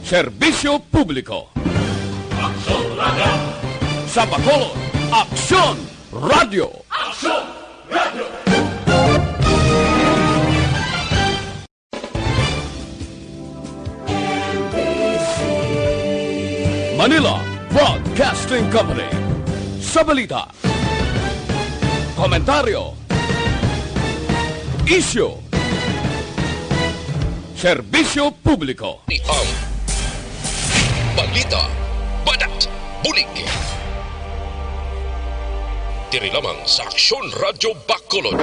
Serbisyo Publiko. Aksyon Radio! Sa Bacolod, Aksyon Radio! Aksyon Radio! Manila Broadcasting Company. Sa balita, komentaryo, isyu, serbisyo publiko. Ang Balita, Banat, Bulig. Diri lamang sa Aksyon Radio Bacolod.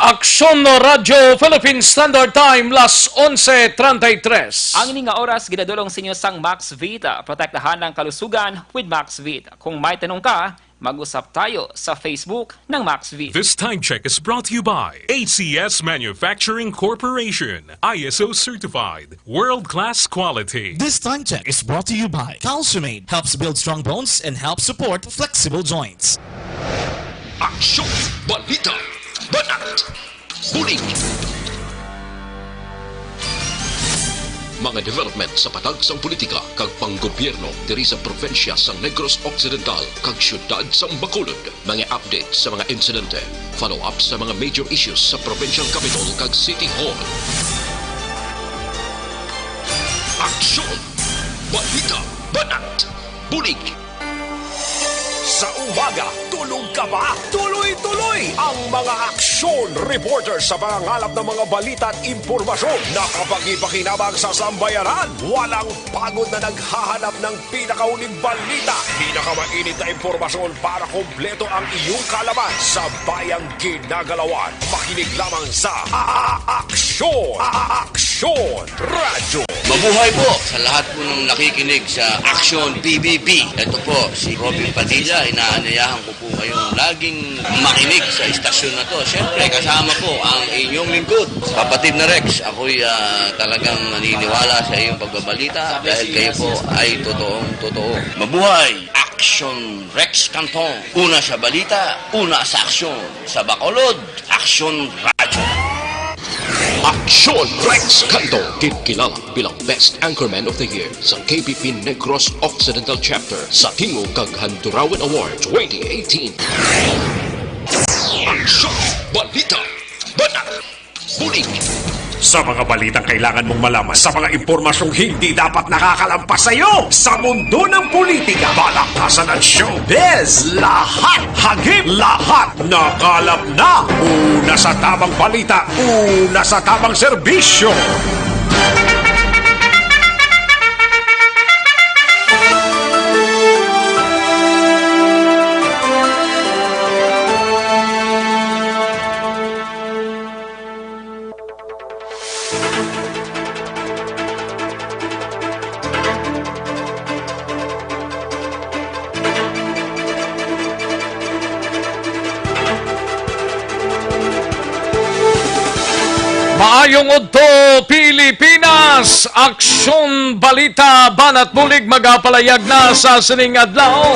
Aksyon Radio Philippine Standard Time, las 11:33. Ang ini nga oras, ginadulong sa inyo sang Max Vita. Protektahan ng kalusugan with Max Vita. Kung may tanong ka, mag-usap tayo sa Facebook ng Max Vita. This time check is brought to you by ACS Manufacturing Corporation, ISO certified, world-class quality. This time check is brought to you by Calciumate, helps build strong bones and helps support flexible joints. Aksyon, Balita, Banat, Bulig. Mga development sa patag sang politika kag panggobyerno diri sa probinsya sang Negros Occidental kag syudad sang Bacolod. Mga update sa mga insidente, follow-up sa mga major issues sa provincial capital kag City Hall. Aksyon, Balita, Banat, Bulig. Sa umaga, tulog ka ba? Tuloy-tuloy ang mga aksyon reporters sa pangangalap ng mga balita at impormasyon na kapag-ipakinabang sa sambayanan. Walang pagod na naghahanap ng pinakauling balita. Pinakamainit na impormasyon para kompleto ang iyong kalaman sa bayang ginagalawan. Makinig lamang sa Aksyon! Aksyon Radio! Mabuhay po sa lahat po ng nakikinig sa Aksyon PBB. Ito po si Robin Padilla. Inaanayahan ko po kayong laging makinig sa istasyon na to. Siyempre, kasama po ang inyong lingkod. Kapatid na Rex, ako'y talagang naniniwala sa iyong pagbabalita dahil kayo po ay totoong-totoo. Mabuhay! Aksyon Rex Cantong. Una sa balita, una sa aksyon. Sa Bacolod, Aksyon Radio. Aksyon Rex Cantong, kilala bilang Best Anchorman of the Year sa KPP Negros Occidental Chapter sa Tingog kag Handurawan Award 2018. Aksyon, Balita, Banat, Bulig. Sa mga balitang kailangan mong malaman, sa mga impormasyong hindi dapat nakakalampas sa iyo, sa mundo ng politika, balakasan at showbiz, lahat hagip, lahat nakalap na. Una sa tamang balita, una sa tamang serbisyo. Maayong udto Pilipinas, Aksyon Balita Banat Bulig magapalayag na sa sining adlaw.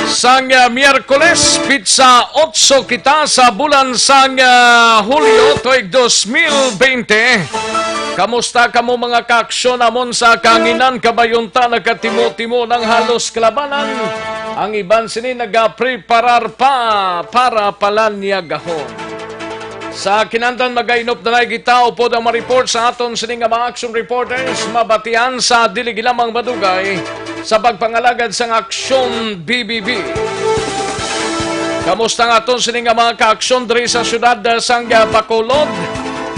Sang Miyerkules, pitsa 8 kita sa bulan sang Hulyo tuig 2020. Kamusta kamo mga kaaksyon amon sa kanginan kabayunta nagkatimo-timo ng halos kalabanan? Ang iban sini nagapreparar pa para palanyagahon. Sa kinantan magainop na kita upod ang ma-report sa aton sining mga action reporters mabatian sa dili gilamang madugay sa pagpangalagad sang Aksyon BBB. Kamusta nga aton sining mga kaaksyon diri sa syudad sang Bacolod?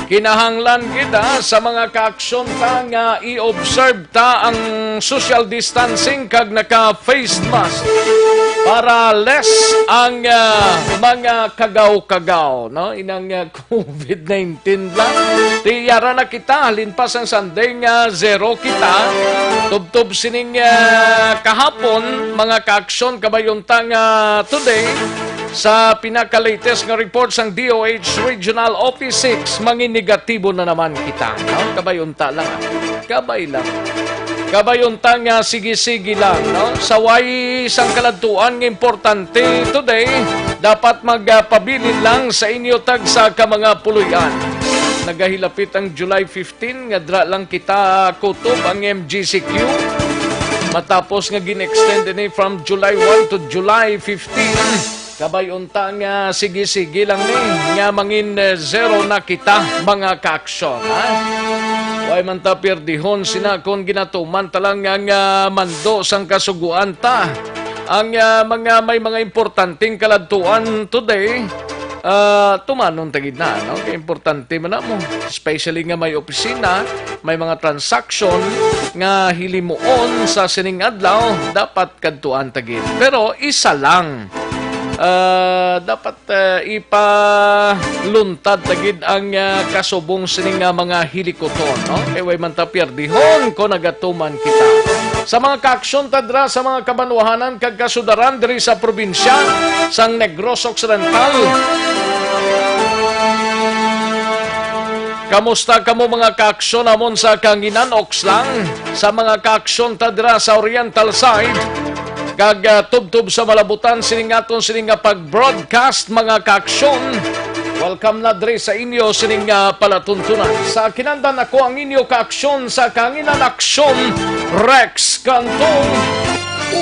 Kinahanglan kita sa mga kaaksyon ta nga i-observe ta ang social distancing kag naka-face mask para less ang mga kagaw-kagaw, no? Inang COVID-19 lang. Tiyara na kita, halinpas ang sanding zero kita. Tubtob sining kahapon, mga kaaksyon kabayuntang today, sa pinaka-latest nga report sang DOH Regional Office 6, negatibo na naman kita. No? Kabayunta lang. Kabay lang. Kabayunta nga sige-sige lang. No? Sa way isang kaladtuan nga importante today, dapat magpabilin lang sa inyo tag sa ka mga puluyan. nagahilapit ang July 15 nga dra lang kita kutob ang MGCQ matapos nga gin-extend ni from July 1 to July 15. Kabay unta nga sige-sige lang ni nga mangin zero na kita mga kaaksyon. Way man ta pirdihon sina kon ginatuman talang nga mando sang kasuguan ta. Ang may mga importanteng kaladtuan today, tumanon tagid na, no? Kaya importante man mo, especially nga may opisina, may mga transaction nga hilimuon sa sining adlaw, dapat kadtuan tagid. Pero isa lang, dapat ipaluntad tagid ang kasubong sining mga hilikoton, no? Kaya way man ta pierdihon ko nagatuman kita. Sa mga kaaksyon tadra sa mga kabanwahanan kag kasudaran diri sa probinsya sang Negros Occidental. Kamusta kamo mga kaaksyon amon sa Kanginan Oxlang, sa mga kaaksyon tadra sa Oriental side, kag tubtub sa malabutan siningaton sining pag-broadcast mga kaaksyon. Welcome na dre sa inyo sining palatuntunan. Sa kinandan ako ang inyo kaaksyon sa Kanginan Aksyon, Rex Cantong.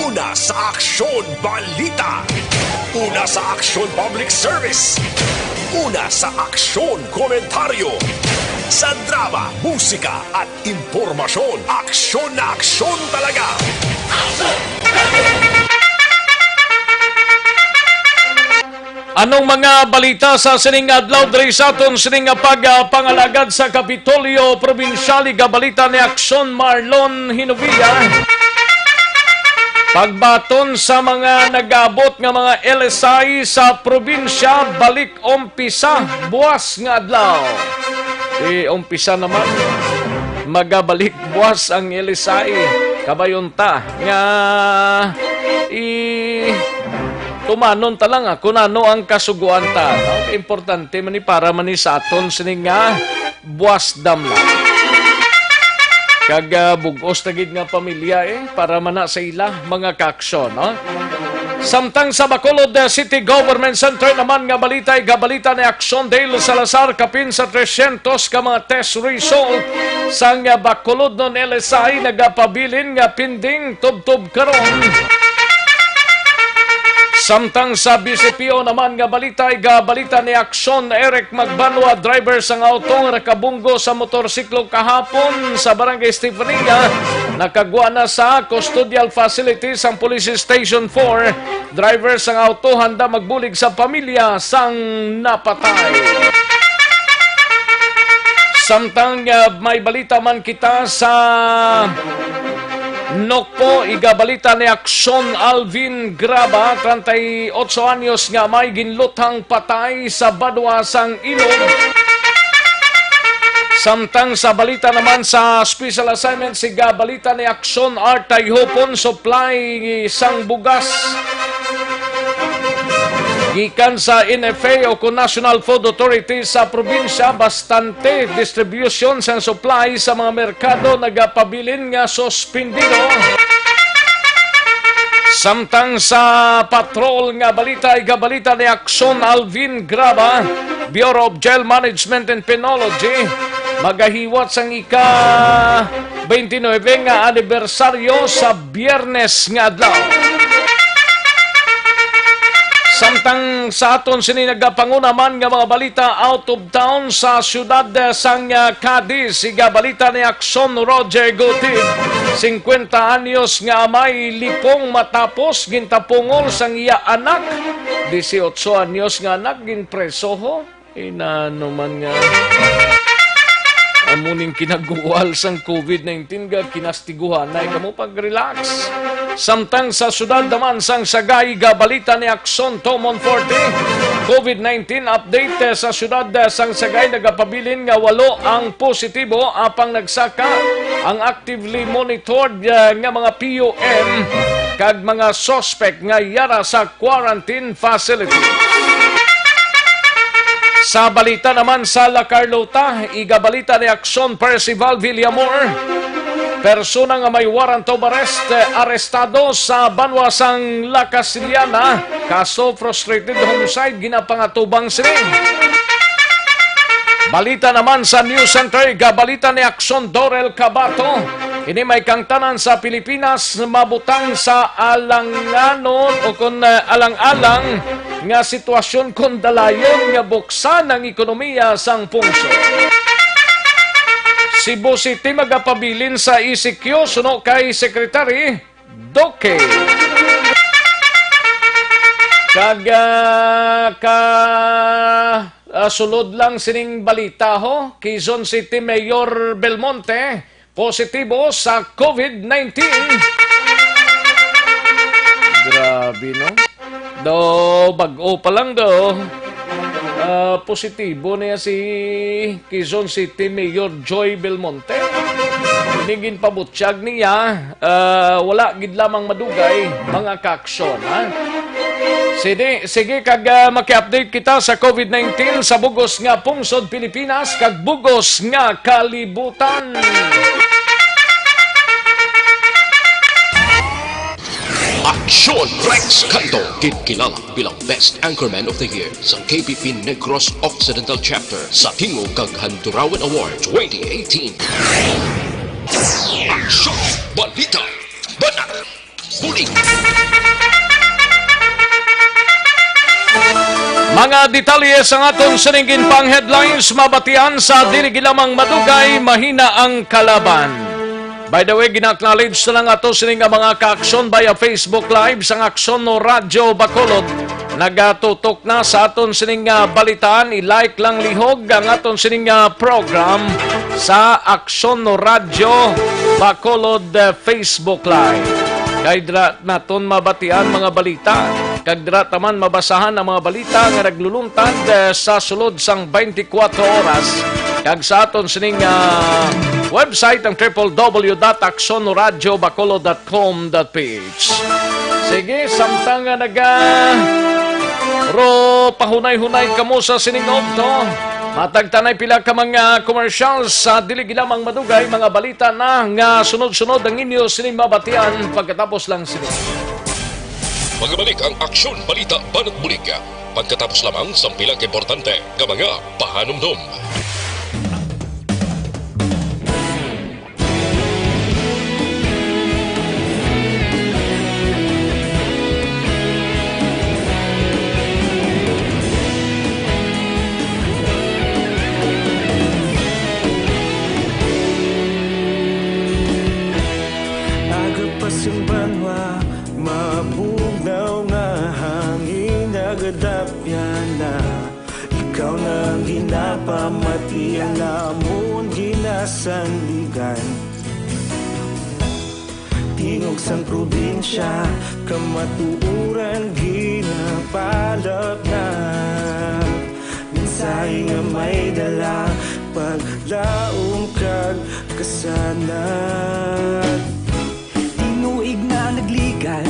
Una sa Aksyon Balita. Una sa Aksyon Public Service. Una sa Aksyon Komentaryo. Sa drama, musika at impormasyon. Aksyon na aksyon talaga. Anong mga balita sa sining adlaw diri sa aton sining pagpangalagad sa Kapitolyo Probinsyal balita ni Aksyon Marlon Hinovilla. Pagbaton sa mga nagabot nga mga LSI sa probinsya balik umpisa buwas nga adlaw. Umpisa naman magabalik buwas ang LSI kabayunta nga tumanon talang kung ano ang kasuguan ta. No? Importante man para man sa aton sining nga buwas damla. Kag bugos tagid nga pamilya para man sa ila mga kaaksyon. No? Samtang sa Bacolod City Government Center naman nga balita gabalita ni Aksyon Dale Salazar kapin sa 300 ka mga test result sang Bacolod non LSI nagapabilin nga pinding tubtub karon. Samtang sa BCPO naman nga balita ni Aksyon Eric Magbanwa, driver sang autong rekabunggo sa motorsiklo kahapon sa Barangay Stephenilla, nakagwa na sa custodial facilities ang Police Station 4. Driver sang auto handa magbulig sa pamilya sang napatay. Samtang may balita man kita sa Nokpo, igabalita ni Aksyon Alvin Graba, 38 anyos nga may ginlutang patay sa badwa sang ilog. Samtang sa balita naman sa special assignment, igabalita ni Aksyon Artay Hopon, supply sang bugas gikan sa NFA o National Food Authority sa probinsya, bastante distribution sang supply sa mga merkado nagapabilin nga suspindido. Samtang sa patrol nga balita, igabalita ni Aksyon Alvin Graba, Bureau of Jail Management and Penology, magahiwat sang ika-29 nga anibersaryo sa Biyernes nga adlaw. Samtang sa aton sini nagapangunaman nga mga balita out of town sa siyudad sang Cadiz, igabalita ni Aksyon Roger Gutid, 50 anyos nga amay lipong matapos gintapungol sang iya anak, 18 anyos nga anak ginpresoho. Inano man nga amuning kinaguwal sang COVID-19 ga kinastiguhan na kamo pag-relax. Samtang sa sudad naman sang Sagay, gabalita ni Aksyon Tomon 40, COVID-19 update sa sudad sang Sagay, nagapabilin nga 8 ang positibo apang nagsaka ang actively monitored nga mga PUM kag mga suspect nga yara sa quarantine facility. Sa balita naman sa La Carlota, igabalita ni Aksyon Percival Villamor, persona nga may warrant of arrest arestado sa banwasang La Casiliana, kaso frustrated homicide ginapangatubang sining. Balita naman sa News Center, balita ni Aksyon Dorel Cabato. Ini may kangtanan sa Pilipinas mabutang sa alanganon o kung alang-alang nga sitwasyon kung dalayon nga buksan ang ekonomiya sang pungso. Cebu City magapabilin sa ECQ suno kay Secretary Doke. Sulod lang sining balita ho, Quezon City Mayor Belmonte positibo sa COVID-19. Grabe no? Do bag-o pa lang do. Positibo niya si Quezon City Mayor Joy Belmonte. Nigin pabutsyag niya, wala gid lamang madugay mga kaaksyon, ha? Sige kag maki-update kita sa COVID-19 sa bugos nga pungsod Pilipinas kag bugos nga kalibutan. Aksyon Rex Cantong, kilala bilang Best Anchorman of the Year sa KPP Negros Occidental Chapter sa Tingog kag Handurawan Award 2018. Aksyon, Balita, Banat, Bulig. Mga detalye sa aton siningin pang headlines mabatian sa dili lamang madugay mahina ang kalaban. By the way, gina-acknowledge na lang ato sining mga kaaksyon via Facebook Live sang Aksyon no Radyo Bacolod. Nagatutok na sa aton sining balitaan, i-like lang lihog ang aton sining program sa Aksyon no Radyo Bacolod Facebook Live. Kay dra naton mabatian mga balita, kag dra taman mabasahan ang mga balita nga nagluluntad sa sulod sang 24 oras. Kag sa aton sining website ang www.aksyonoradyobacolod.com.ph. Sige, samtang pahunay-hunay kamo sa sining to. Matagtanay pila ka mga commercials sa dili lamang madugay mga balita na nga sunod-sunod ang inyo sining mabatian pagkatapos lang sini. Magbalik ang Aksyon Balita Banat Bulig pagkatapos lamang sa pilang importante nga mga pahanumdum. Ikaw nang ginapamati ang lamon ginasandigan. Tingog sang probinsya kamatuuran ginapalap na. Minsay nga may dala paglaom kag kasanat. Tinuig na nagligan,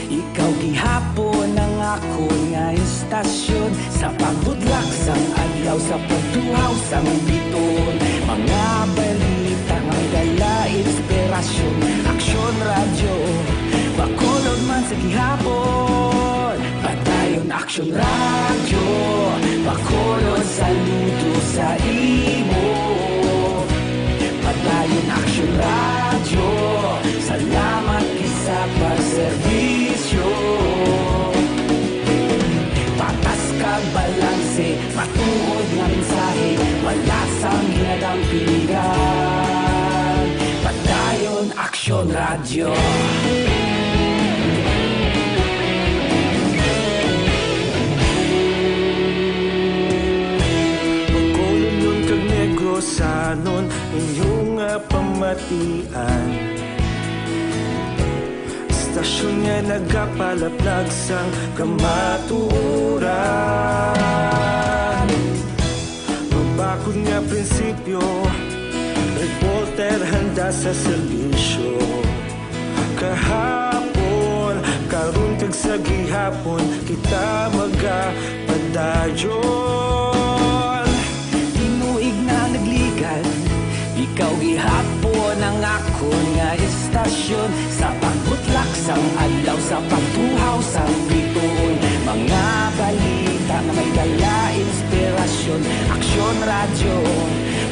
ikaw gihapon ang ako nga istasyon sa pagbudlak sang adlaw sa pagtuhaw sang biton. Mga balita nga dala inspirasyon, Aksyon Radyo Bacolod man sa gihapon. Patayon Aksyon Radyo Bacolod, saludo sa imo. Patayon Aksyon Radyo, salamat isa pagserbisyo. Patas kag balanse, matuod nga mensahe, wala sang ginadampingan. Patayon Aksyon Radyo. Bacolod nun kag Negros anon inyong pamatian. Istasyon nga nagapalaplag sang kamaturan. Mabakod nga prinsipyo, reporter handa sa serbisyo. Kahapon, karon kag sa gihapon, kita magapadayon. Tinuig na nagligan, ikaw gihapon ang ako nga istasyon sa pagbutlak sang adlaw sa pagtuhaw sang biton. Mga balita nga may dala inspirasyon. Aksyon radyo,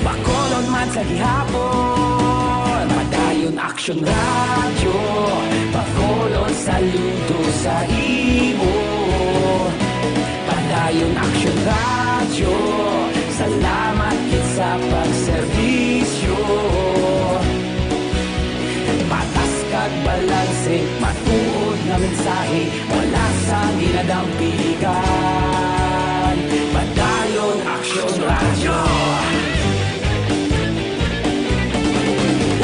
Bacolod man sa gihapon. Padayon Aksyon radyo, Bacolod saludo sa imo. Padayon Aksyon radyo, salamat kit sa pagserbisyo. Patas kag balanse, matuod na mensahe, wala sa ginadampigan. Padayon Aksyon radyo.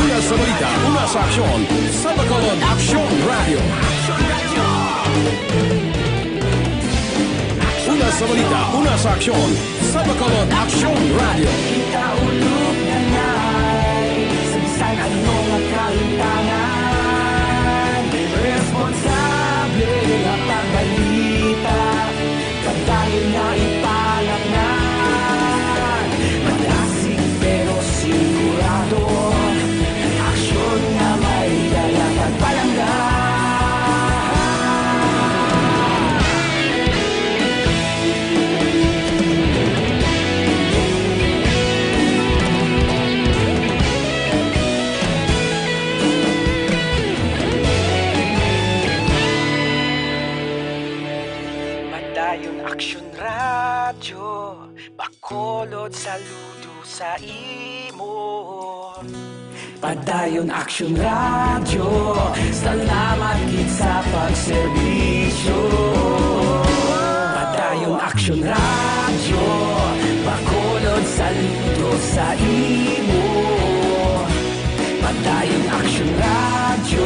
Una sa balita, una sa aksyon, sa Bacolod Aksyon Radio. Una sa balita, una sa aksyon, sa Bacolod Aksyon Radio. Kita ulog na ngay, sa bisan anong kalintangan. Responsable ang pagbalita, pagdayon na ipalaknan. Malasig pero sigurado, aksyon na may dala pagpalanggan. Padayon Aksyon radyo, Bacolod saludo sa imo. Padayon Aksyon radyo, salamat kit sa pagserbisyo. Padayon Aksyon radyo, Bacolod saludo sa imo. Padayon Aksyon radyo,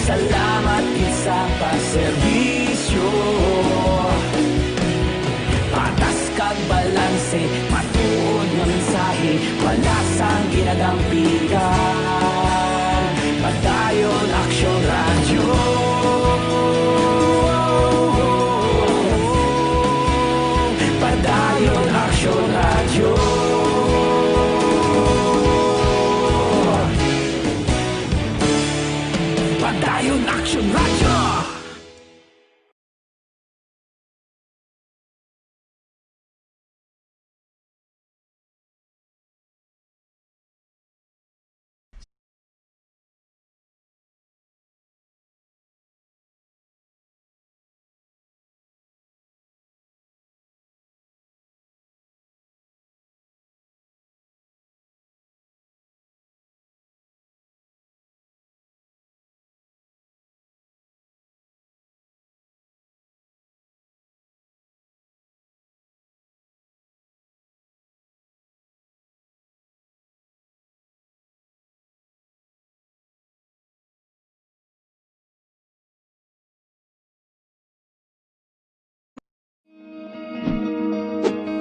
salamat kit sa pagserbisyo. Patas kag balanse, matuod nga mensahe, wala sang ginadampigan. Padayon Aksyon radyo. Padayon Aksyon radyo. Padayon Aksyon radyo.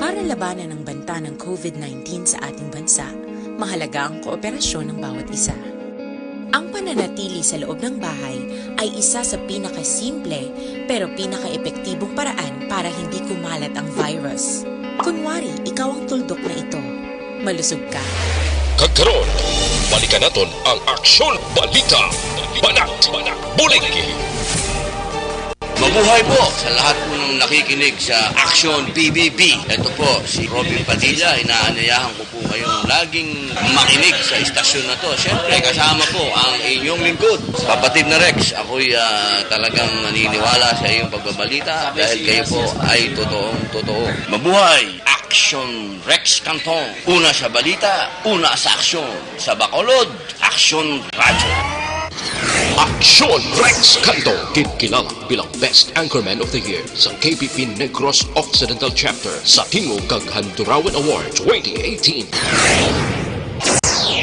Para labanan ang banta ng COVID-19 sa ating bansa, mahalaga ang kooperasyon ng bawat isa. Ang pananatili sa loob ng bahay ay isa sa pinakasimple pero pinaka-epektibong paraan para hindi kumalat ang virus. Kunwari, ikaw ang tuldok na ito. Malusog ka. Kagkaroon, balikan naton ang Aksyon Balita. Banat, Bulig. Mabuhay po sa lahat po ng nakikinig sa Aksyon PBB. Ito po, si Robin Padilla. Inaanyayahan ko po kayong laging makinig sa istasyon na to. Siyempre, kasama po ang inyong lingkod. Kapatid na Rex, ako'y talagang naniniwala sa iyong pagbabalita dahil kayo po ay totoong-totoo. Mabuhay! Aksyon Rex Cantong. Una sa balita, una sa aksyon. Sa Bacolod, Aksyon Radio. Aksyon Rex Cantong, kilala bilang Best Anchorman of the Year sa KPP Negros Occidental Chapter sa Tingog kag Handurawan Award 2018.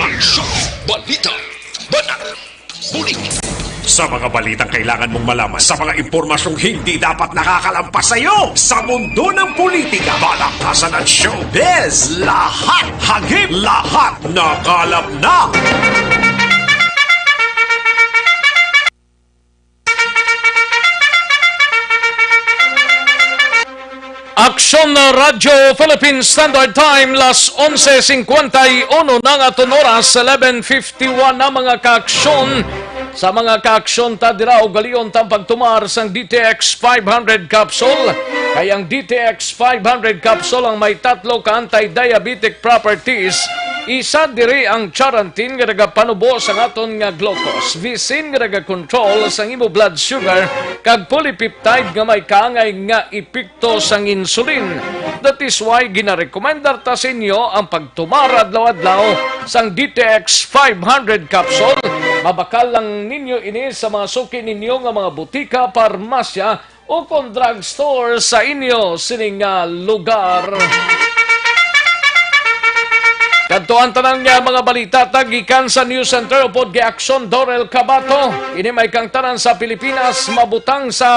Aksyon Balita. Banat. Bulig. Sa mga balitang kailangan mong malaman, sa mga impormasyong hindi dapat nakakalampas sa iyo, sa mundo ng politika, balakasan at showbiz, lahat hagip, lahat nakalap na. Aksyon na Radyo Philippine Standard Time, las 11:51 ng aton oras, 11:51 na mga kaaksyon. Sa mga kaaksyon ta dira og galion tang pagtumar sang DTX 500 capsule, Kay ang DTX 500 capsule ang may 3 ka anti-diabetic properties. Isa diri ang charantin nga nagapanubo sa aton nga glucose, visin nga nagakontrol sa imo blood sugar, kag polypeptide nga may kaangay nga epekto sang insulin. That is why ginarekomendar ta sa inyo ang pagtumar adlaw-adlaw sang DTX 500 capsule. Mabakal lang ninyo ini sa mga suki ninyo nga mga butika, parmasya o kung drugstore sa inyo sining lugar. Kantuan tanang nga mga balita tagikan sa News Center upod kay Aksyon Dorel Cabato. Ini may kang tanan sa Pilipinas mabutang sa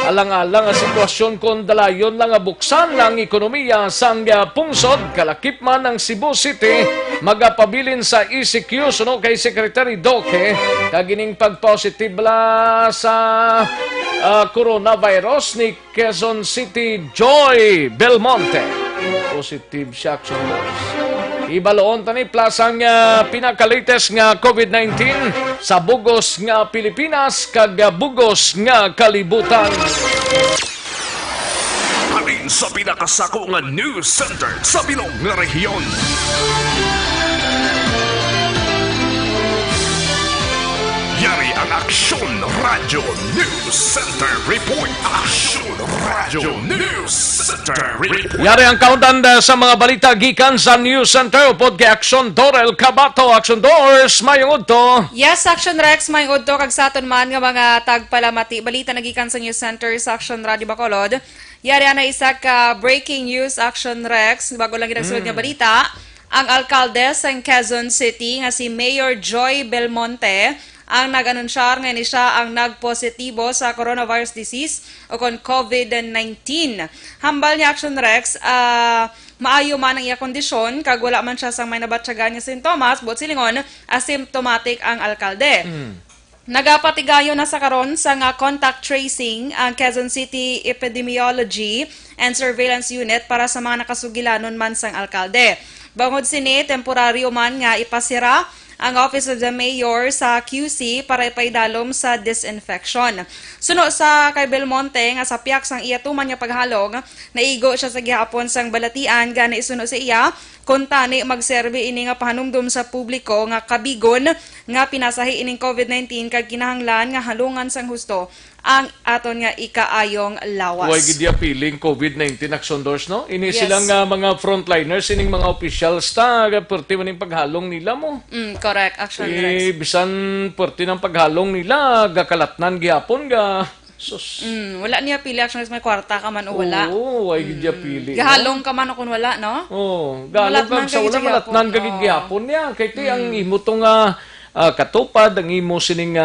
alang-alang nga sitwasyon kung dalayon lang nga buksan ng ekonomiya sang pungsod kalakip man ng Cebu City magapabilin sa ECQ suno kay Secretary Doke kagining pagpositibla sa coronavirus ni Quezon City Joy Belmonte. Positive siya Aksyon Boss. Ibaloon tani plasang pinakalites nga COVID-19 sa bugos nga Pilipinas kag bugos nga kalibutan. Halin sa pinakasako nga news center sa bilog nga rehiyon. Yari ang Aksyon Radio News Center Report. Aksyon Radio News Center Report. Yari ang countdown sa mga balita gikan sa News Center upod kay Aksyon Dorel Cabato. Aksyon Doors, mayong udto. Yes, Aksyon Rex, mayong udto kag sa aton man nga mga tagpalamati. Balita nagikan sa News Center sa Aksyon Radio Bacolod. Yari ana isa ka breaking news Aksyon Rex bago lang ginagsulod nga balita. Ang alkalde sa Quezon City nga si Mayor Joy Belmonte ang nag-anunsyar nga siya ang nagpositibo sa coronavirus disease o kon COVID-19. Hambal ni Aksyon Rex, maayo man ang iya kondisyon, kag wala man siya sang may nabatsagan nga sintomas, but silingon, asymptomatic ang alkalde. Nagapatigayo na sa karon sa nga contact tracing ang Quezon City Epidemiology and Surveillance Unit para sa mga nakasugilanon man sang alkalde. Bangod sini, temporaryo man nga ipasira ang Office of the Mayor sa QC para ipaidalom sa disinfection. Suno sa kay Belmonte nga sa piyak sang iya tuman nga paghalong, naigo siya sa gihapon sang balatian gana isuno sa iya kung tani magserbe ini nga pahanumdum sa publiko nga kabigon nga pinasahi ining COVID-19 kag kinahanglan nga halungan sang husto ang aton nga ikaayong lawas. Huwag gidya piling COVID-19 Aksyon Doors, no? Ini Yes. silang mga frontliners, ining mga officials ta, perti man yung paghalong nila mo. Correct, Aksyon Rex. Bisan perti ng paghalong nila, gakalatnan gyapon ga. Sus. Wala niya pili Aksyon Rex, may kwarta ka man o wala. Oo, huwag gidya pili. Gahalong ka man o kung wala, no? Oo, gahalong ka sa wala, malatnan ka gyapon niya. Kaya ti ang imo tong katupad, ang imo sining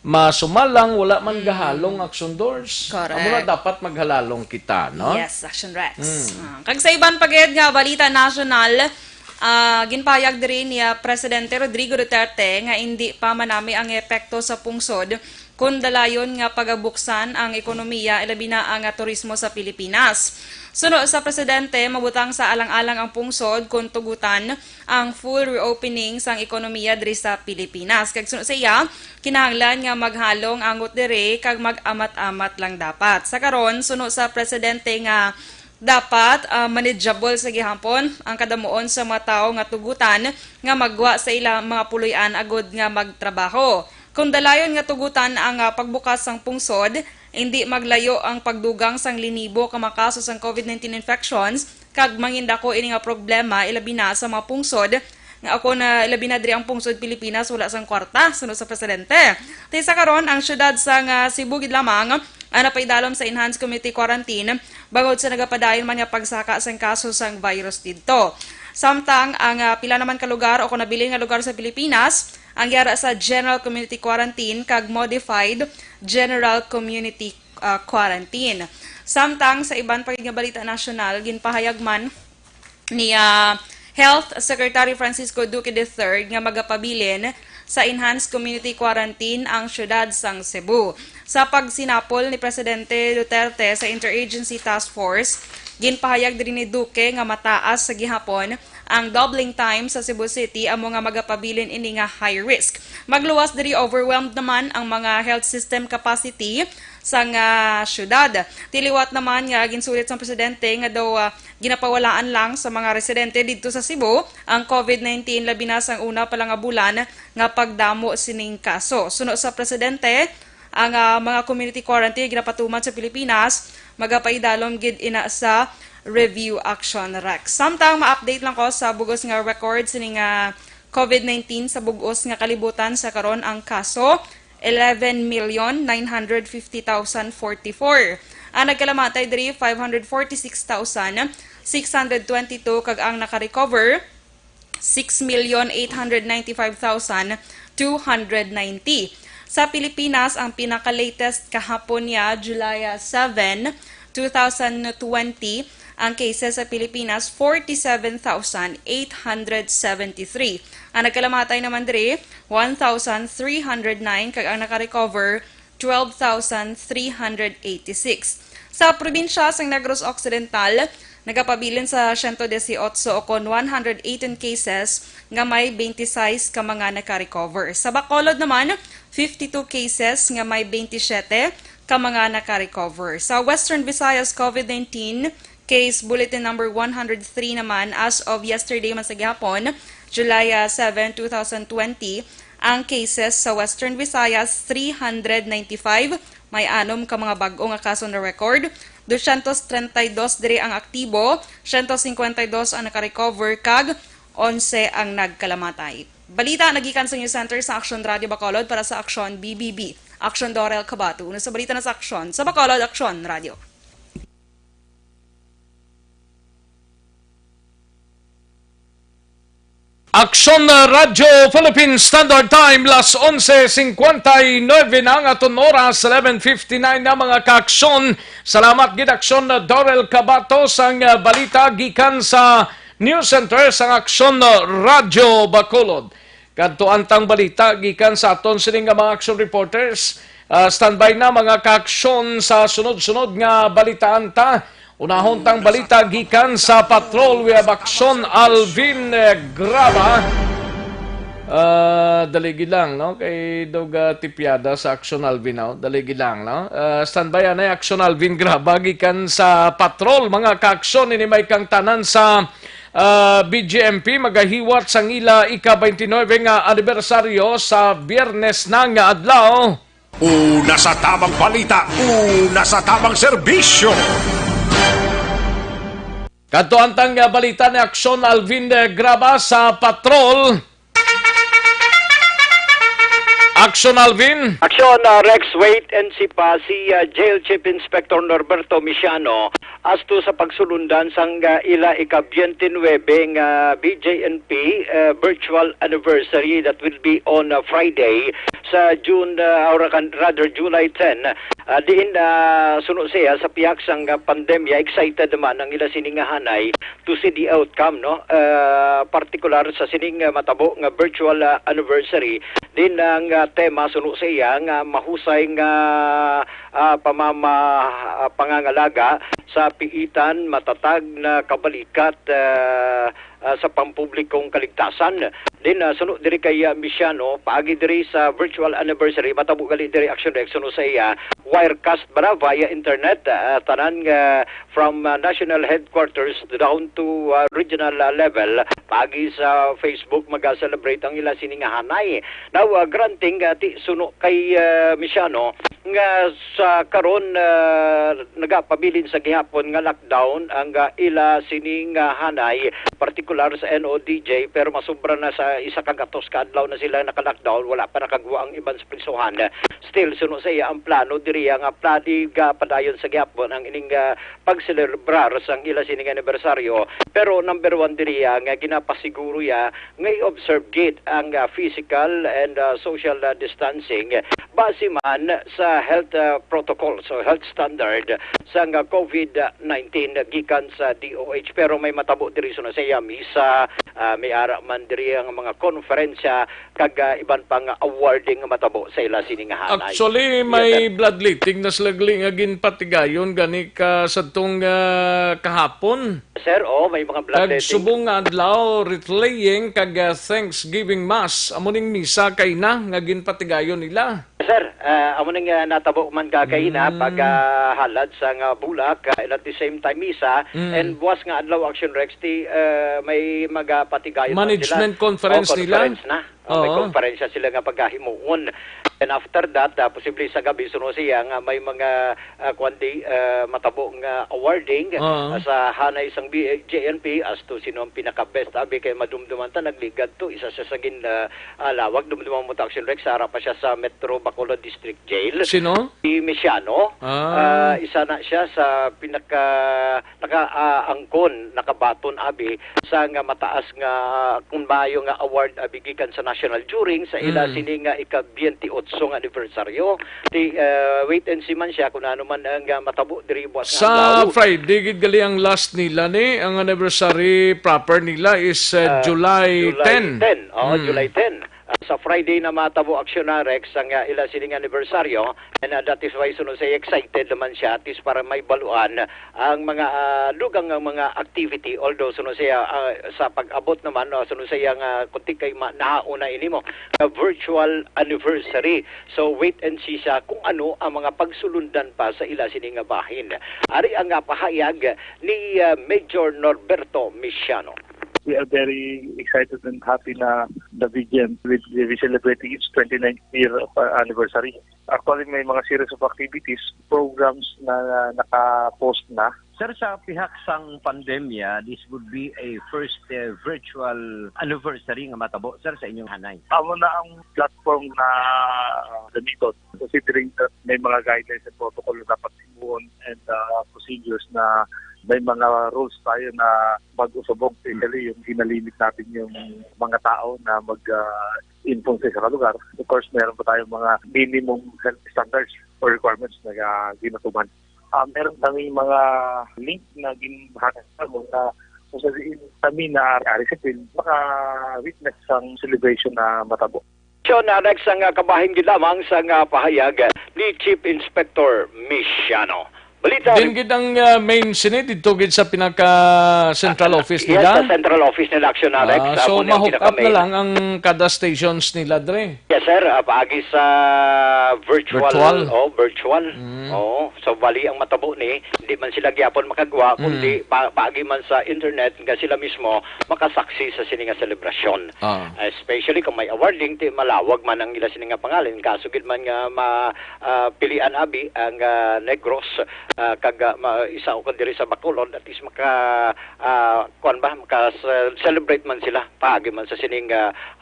masumalang, wala man gahalong Aksyon Doors. Correct. Amo na dapat maghalalong kita, no? Yes, Aksyon Rex. Kag sa iban pagayad nga balita national, ginpayag diri ni Presidente Rodrigo Duterte nga hindi pa manami ang epekto sa pungsod kung dalayon nga pagabuksan ang ekonomiya ilabi na ang turismo sa Pilipinas. Suno sa Presidente, mabutang sa alang-alang ang pungsod kung tugutan ang full reopening sang ekonomiya diri sa Pilipinas. Kag suno sa iya, kinahanglan nga maghalong angot diri kag mag-amat-amat lang dapat. Sa karon, suno sa Presidente nga dapat manageable sa gihapon ang kadamuon sa mga tawo nga tugutan nga magwa sa ilang mga puloy-an agod nga magtrabaho. Kung dalayon nga tugutan ang pagbukas sang pungsod, hindi maglayo ang pagdugang sang linibo ka mga kaso sang COVID-19 infections kag mangindako ini nga problema ilabi na sa mga pungsod nga ako na ilabi na diri ang pungsod Pilipinas wala sang kwarta sunod sa Presidente. Tay sa karon ang syudad sang Cebu gid lamang napaidalom sa enhanced community quarantine bangod sa nagapadayon man nga pagsaka sang kaso sang virus didto. Samtang ang pila naman ka lugar o kunabilin nga lugar sa Pilipinas ang yara sa General Community Quarantine kag Modified General Community Quarantine. Samtang sa iban pa nga balita nasyonal, ginpahayag man ni Health Secretary Francisco Duque III nga magapabilin sa Enhanced Community Quarantine ang syudad sang Cebu. Sa pagsinapol ni Presidente Duterte sa Interagency Task Force, ginpahayag din ni Duque nga mataas sa gihapon ang doubling time sa Cebu City ang mga magapabilin ini nga high risk. Magluwas diri overwhelmed naman ang mga health system capacity sa nga syudad. Tiliwat naman nga ginsulit sa presidente nga daw ginapawalaan lang sa mga residente dito sa Cebu ang COVID-19 labi na sang una pa lang nga bulan nga pagdamo sining kaso. Suno sa presidente, ang mga community quarantine ginapatuman sa Pilipinas magapaidalom gid ina sa review action Rex. Samtang ma-update lang ko sa bugos nga records ni nga COVID-19 sa bugos nga kalibutan sa karon ang kaso 11,950,044. Ang nagkalamatay diri 546,622 kag ang naka-recover 6,895,290. Sa Pilipinas ang pinaka-latest kahapon niya July 7, 2020. Ang cases sa Pilipinas, 47,873. Ang nagkalamatay naman diri, 1,309. Kag ang naka-recover, 12,386. Sa probinsya sa Negros Occidental, nagapabilin sa 118 o kon 118 cases nga may 26 ka mga naka-recover. Sa Bacolod naman, 52 cases nga may 27 ka mga naka-recover. Sa Western Visayas COVID-19, case bulletin number 103 naman as of yesterday man sa gihapon, July 7, 2020, ang cases sa Western Visayas 395, may 6 ka mga bag-o nga kaso na record, 232 diri ang aktibo, 152 ang naka-recover kag 11 ang nagkalamatay. Balita nagikan sa News Center sa Aksyon Radio Bacolod para sa Aksyon BBB. Aksyon Dorel Cabatu. Una sa balita na sa Aksyon sa Bacolod, Aksyon Radio. Aksyon Radyo Philippine Standard Time, las 11:59 na ang aton oras, 11:59 na mga kaaksyon. Salamat gid Aksyon Dorel Cabato sang balita gikan sa News Center sang Aksyon Radyo Bacolod. Kadto antang balita gikan sa aton sining mga action reporters. Standby na mga kaaksyon sa sunod-sunod nga balitaan ta. Unahon tang balita gikan sa patrol we have Aksyon Alvin Graba. Daligi lang, no? Kay Doga Tipiada sa Aksyon Alvin, no? Daligi lang, no? Standby na Aksyon Alvin Graba gikan sa patrol mga kaaksyon ini may kang tanan sa BGMP magahiwat sang ila ika-29 nga anibersaryo sa Biyernes na nga adlaw. Una sa tamang balita, una sa tamang serbisyo. Kadto antang balita ni Aksyon Alvin Graba sa patrol. Aksyon Alvin. Aksyon Rex, wait and see pa si Jail Chief Inspector Norberto Misiano as to sa pagsulundan sang ila ika-29 nga BJNP virtual anniversary that will be on Friday sa June or rather July 10. Diin suno siya sa piyak sang pandemya, excited naman ang ila siningahanay to see the outcome, no? Particular sa sining matabo nga virtual anniversary din ang tema suno siya nga mahusay nga pangangalaga sa piitan matatag na kabalikat sa pampublikong kaligtasan. Din sunod diri kay Misiano paagi diri sa virtual anniversary matabo gali diri Action Rex suno sa iya wirecast bara via internet tanan from national headquarters down to regional level paagi sa Facebook maga-celebrate ang ila siningahanay. Now granting ti suno kay Misiano nga sa karon nagapabilin sa gihapon nga lockdown ang ila siningahanay particular sa NODJ pero masubra na sa isa ka gatos ka adlaw na sila naka-lockdown wala pa nakagawa ang iban sa prisuhan. Still suno sa iya ang plano diri nga planiga padayon sa gihapon ang ining pagselebrar sang ila sining anibersaryo pero number 1 diri nga ginapasiguro ya nga i-observe gid ang physical and social distancing base man sa health protocol so health standard sa COVID-19 gikan sa DOH pero may matabo diri suno sa iya sa may ara man diri ang mga konferensya kag iban pang awarding nga matabo sa ila sini nga hanay. Actually, may bloodletting na slagling agin patigayon gani ka sa tong kahapon. Sir, may mga Kag bloodletting. subong nga adlaw replaying kag Thanksgiving Mass amuning misa kay na nga ginpatigayon nila. Sir, amo ning natabo man kakaina pag halad sa nga bulak and at the same time misa and buwas nga adlaw Aksyon Rex may magapatigayon Management conference nila. May konferensya sila nga pagkahimuon. And after that, posible sa gabi suno siya nga may mga matabo nga awarding sa hanay sang JNP as to sino ang pinaka-best. Abi kay madumduman ta nagligad to isa sa sagin lawag dumduman mo ta Aksyon Rex ara pa siya sa Metro Bacolod District Jail. Sino? Si Misiano. Isa na siya sa pinaka naka-angkon, nakabaton abi sa nga mataas nga kung mayo nga award abi gikan sa national jury sa ila sini nga ika-28 nga anibersaryo. Wait and see man siya kung ano man ang matabo diri buwas sa Friday gid gali ang last nila ni ang anniversary proper nila is July 10. July 10. Sa Friday na matabo Aksyon Rex ang ila sining anibersaryo and that is why suno say excited naman siya at least para may baluan ang mga dugang nga mga activity although suno siya sa pag-abot naman suno siya nga kunti kay nauna ini mo virtual anniversary. So wait and see siya kung ano ang mga pagsulundan pa sa ila sining bahin. Ari ang pahayag ni Major Norberto Misiano. We are very excited and happy na the BGM will be celebrating its 29th year of anniversary. Actually, may mga series of activities, programs na naka-post na. Sir, sa pihak sang pandemya, this would be a first virtual anniversary nga matabo, sir, sa inyong hanay. Amo na ang platform na gamiton, considering that may mga guidelines and protocol na dapat simuon and procedures na may mga rules tayo na mag-usubog. Especially yung hinalimit natin yung mga tao na mag-inform sa lugar. Of course, meron pa tayong mga minimum health standards or requirements na ginatuman. Meron kami mga link na ginahakit na kung sabihin kami na RSFL, maka-witness ang celebration na matabo. So, Rex, ang kabahin lamang sa pahayag ni Chief Inspector Misiano. Balita. Din gid ang main sinid dito gid sa pinaka central office nila. Yes, sa central office nila Aksyon Rex. So ma-hook up na lang ang kada stations nila dre. Yes sir, paagi sa virtual. Virtual. So bali ang matabo ni hindi man sila gyapon makagawa kundi paagi man sa internet nga sila mismo makasaksi sa sininga selebrasyon. Especially kung may awarding malawag man ang ila sininga pangalan kaso gid man nga pilian abi ang Negros isa ko diri sa Bacolod at least celebrate man sila paagi man sa sining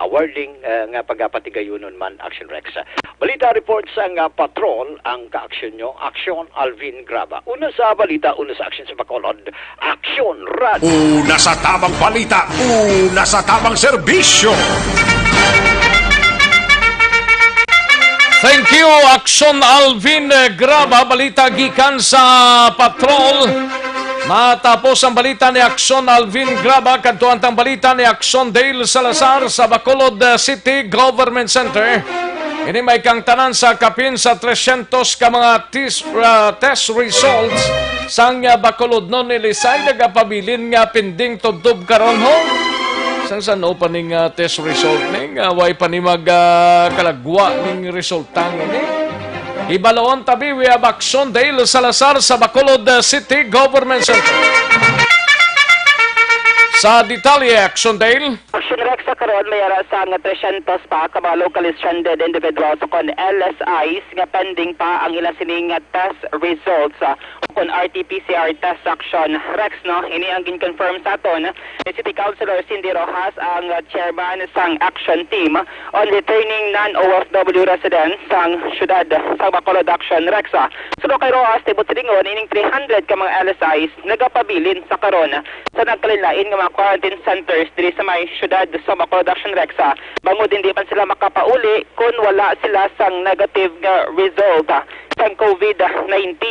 awarding nga pagpatigayunon man Aksyon Rex. Balita report sa patrol ang kaaksyon nyo Aksyon Alvin Graba. Una sa balita, una sa aksyon sa Bacolod, Aksyon Radio. Una sa tamang balita, una sa tamang serbisyo. Thank you, Aksyon Alvin Graba. Balita gikan sa patrol. Matapos ang balita ni Aksyon Alvin Graba, kadtuan tang balita ni Aksyon Dale Salazar sa Bacolod City Government Center. Ini may kang tanan sa kapin sa 300 ka mga test results sang Bacolod no nilisay nagapabilin nga pending tudtob karon ho. Sa opening test result ning way pa ni kalagwa ning resultang ini. Ibalaon tabi we have Aksyon Dale Salazar sa Bacolod City Government Center. Sa detalye, Aksyon Dale. Aksyon Rex sa karon may sa 300 pa ka mga locally stranded individuals kon LSIs nga pending pa ang ilang sining test results kon RT-PCR test action. Rex no ini ang gin-confirm sa aton ni City Councilor Cindy Rojas ang chairman sang action team on returning non-OFW residents sang syudad sa Bacolod Action Rex. Suno kay Rojas tibot silingon ining 300 ka mga LSIs nagapabilin sa karon sa nagkalilain nga mga quarantine centers diri sa may syudad sa Bacolod Action Rex. Bangod hindi pa sila makapauli kung wala sila sang negative nga result sang COVID-19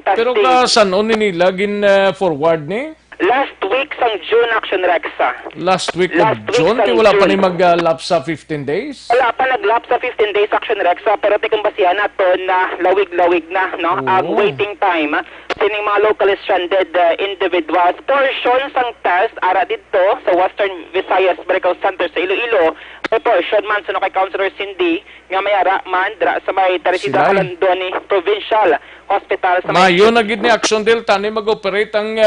testing. Pero saan nila gin forward ni? Last week sang June Action Rex. Last week of June? Kaya wala pa ni mag-lapse sa 15 days? Wala pa nag-lapse sa 15 days Action Rex, pero tikong basihan nato na lawig-lawig na, no? Ang waiting time sining mga locally stranded individuals. Portion sang test ara dito sa Western Visayas Medical Center sa Iloilo. May portion man sa kay Councilor Cindy nga may ara man dra sa may Teresita Calandoni Provincial Hospital sa may Mayo na gid ni Aksyon Delta ni mag-operate ang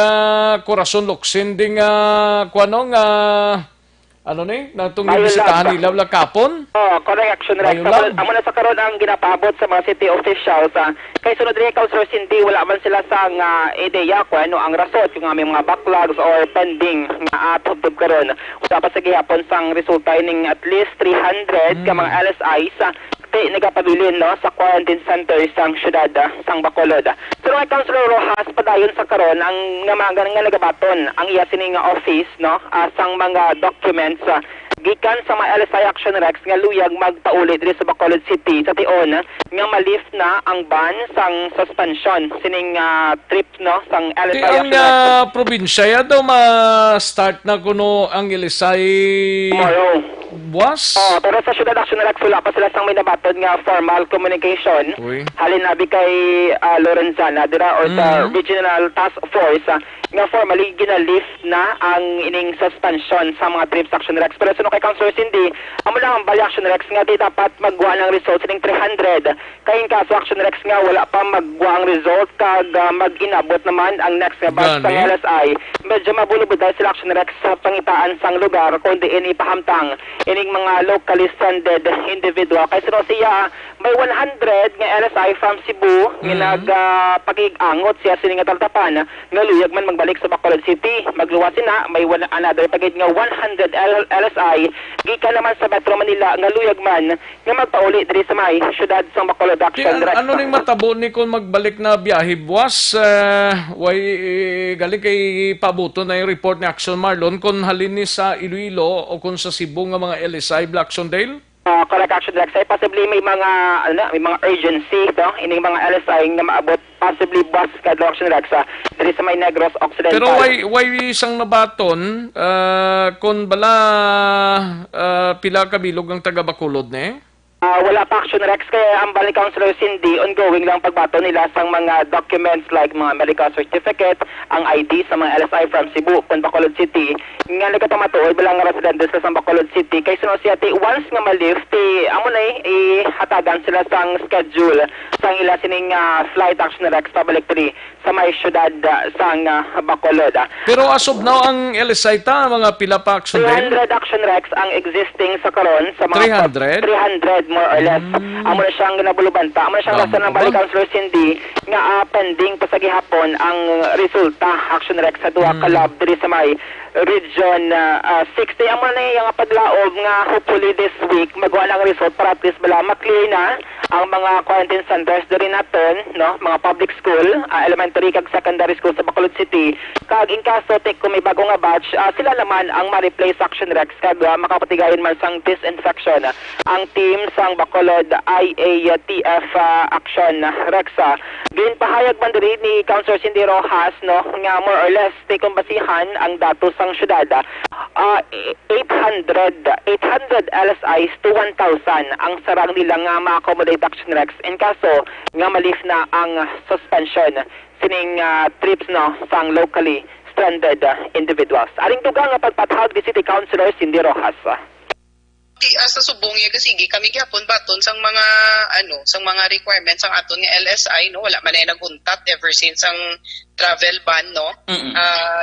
Corazon Locsin ding kuanong ano ni natong bisitahan nila wala kapon. Correct Action Rex. Amo na sa karon ang ginapabot sa mga city officials. Kay sunod rin Councilor Cindy wala man sila sang ideya kung ano ang rason kung may mga backlogs or pending nga atubdob karon. Dapat sa gihapon sang resulta ning at least 300 ka mga LSIs nagapabilin no sa quarantine center sang syudad sang Bacolod. So kay Councilor Rojas padayon sa karon ang nga nagabaton ang iya sining office no sang mga documents gikan sa mga LSI Action Rex nga luyag magpauli diri sa Bacolod City sa tion nga malift na ang ban sang suspension sining trip no sang LSI Action Rex. Ang probinsya ya daw ma-start na kuno ang LSI buwas? Pero sa Syudad Action Rex wala pa sila sang may nabatod nga formal communication. Halin nabi kay Lorenzana dira or sa Regional Task Force nga formally ginalift na ang ining suspension sa mga trips Action Rex. Pero suno kay Councilor Cindy, amo lang ang bali Action Rex nga di dapat magwa ng results ning 300. Kay in kaso Action Rex nga wala pa magwa ang result kag mag-inabot naman ang next nga batch sa LSI. Medyo mabulubod dahil sila Action Rex sa pangitaan sang lugar kundi ini pahamtang ining mga locally stranded individual. Kay suno siya may 100 nga LSI from Cebu nga nagpag-angot siya sining nga taltapan nga luyag man magbalik sa Bacolod City. Magluwasin na may another pagid nga 100 LSI gikan naman sa Metro Manila nga luyag man nga magpauli diri sa may syudad sa Bacolod Action Rex. Ano ning matabo ni kung magbalik na biyahe buwas galing kay pabuto na yung report ni Action Marlon kung halin ni sa Iloilo o kung sa Cebu nga mga LSI Blacksondale? Correct Action Rex ay possibly may mga may mga urgency no ining mga LSI nga maabot possibly bus kad Action Rex diri sa may Negros Occidental. Pero why isang nabaton kung bala pila ka bilog ang taga Bacolod ne? Wala pa Action Rex kaya ang bali Councilor Cindy ongoing lang pagbato nila sang mga documents like mga medical certificate, ang ID sa mga LSI from Cebu kung Bacolod City. Nga nagkatamatuod bilang residentes sa Bacolod City kay suno siya once nga malift amo na hatagan sila sang schedule sang ila sining flight Action Rex pabalik diri sa may syudad sang Bacolod. Pero as of now ang LSI ta mga pila pa Action 300 Action Rex ang existing sa karon sa mga 300 more or less. Amo na siyang nabulubanta. Amo na siyang nasa ng balik Councilor Cindy nga pending pa sa gihapon ang resulta Action Rex sa duha ka lab diri sa may Region 60. Amo na yung paglaob nga hopefully this week magawa ng result para at least bala maklear na ang mga quarantine centers diri naton no mga public school, elementary kag secondary school sa Bacolod City. Kag in kaso kung may bagong batch sila naman ang ma-replace Action Rex kag makapatigayon man sang disinfection ang team sang Bacolod IATF Action Rex. Ginpahayag man diri ni Councilor Cindy Rojas no nga more or less kung basihan ang datos sang syudad 800 LSIs to 1,000 ang sarang nila nga ma-accommodate Action Rex in kaso nga malift na ang suspension sining trips no sang locally stranded individuals. Aring tugang nga pagpatahag ni City Councilor Cindy Rojas. Sa subong ya kasi kami gyapon baton sang mga sang mga requirements ang aton nga LSI no wala man ay naguntat ever since ang travel ban no.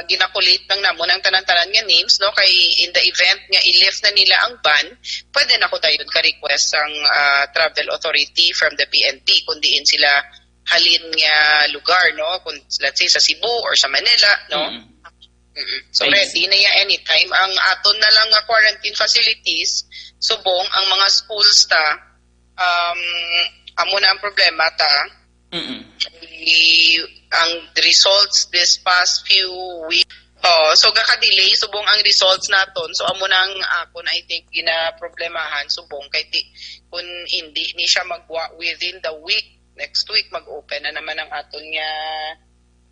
Ginakulit nang namon ang tanan-tanan nga names no kay in the event nga i-lift na nila ang ban pwede na ko tayo ka request sang travel authority from the PNP kung diin sila halin nga lugar no kung let's say sa Cebu or sa Manila no. So ready na yan anytime. Ang aton na lang quarantine facilities, subong ang mga schools ta, amo na ang problema ta. Ang results this past few weeks, so gaka-delay subong ang results naton. So amo na ang akon I think gina-problemahan subong kay kung hindi ni siya magwa within the week, next week mag-open na naman ang aton nga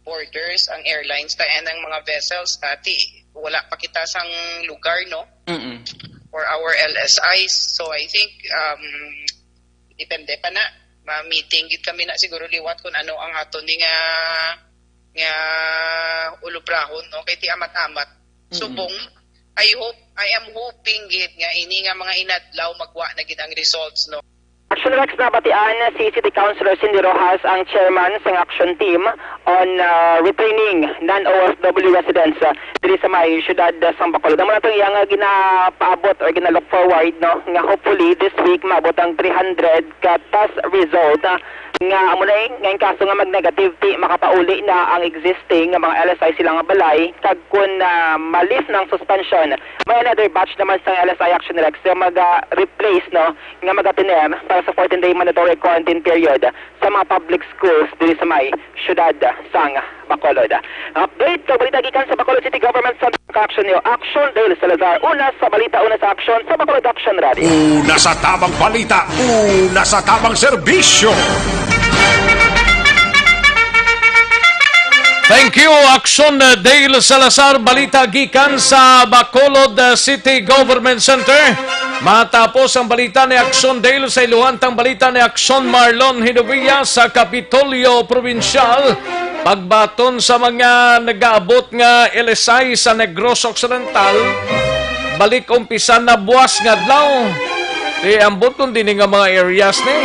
borders, ang airlines ta and ang mga vessels tati wala pa kita sang lugar no for our LSIs. So I think depende pa na ma-meeting gid kami na siguro liwat kung ano ang ato ni nga ulubrahon no kay ti amat-amat. Subong I am hoping gid nga ini nga mga inadlaw magwa na gid ang results no. Action Rex, nabatian si City Councilor Cindy Rojas ang chairman sa action team on returning non-OFW residents diri sa may syudad sang Bacolod. Amo na itong iyang ginapaabot or ginalook forward no nga hopefully this week maabot ang 300 ka test result nga amo na ngayong kaso nga mag-negative ti makapauli na ang existing nga mga LSI silang balay kag kun malif ng suspension may another batch naman sa LSI Action Rex mag-replace no nga magatiner para sa 14-day mandatory quarantine period sa mga public schools diri sa may syudad sang Bacolod. Update kag balita gikan sa Bacolod City Government sa Aksyon niyo. Aksyon Dale Salazar, una sa balita, una sa aksyon sa Bacolod Action Radio. Una sa tamang balita, una sa tamang serbisyo. Thank you, Aksyon Dale Salazar. Balita gikan sa Bacolod City Government Center. Matapos ang balita ni Aksyon Dale sa iluhantang balita ni Aksyon Marlon Hidovilla sa Kapitolyo Provincial. Pagbaton sa mga nag-aabot nga LSI sa Negros Occidental, balik umpisan na buwas nga adlaw. Ambot nun din nga mga areas ni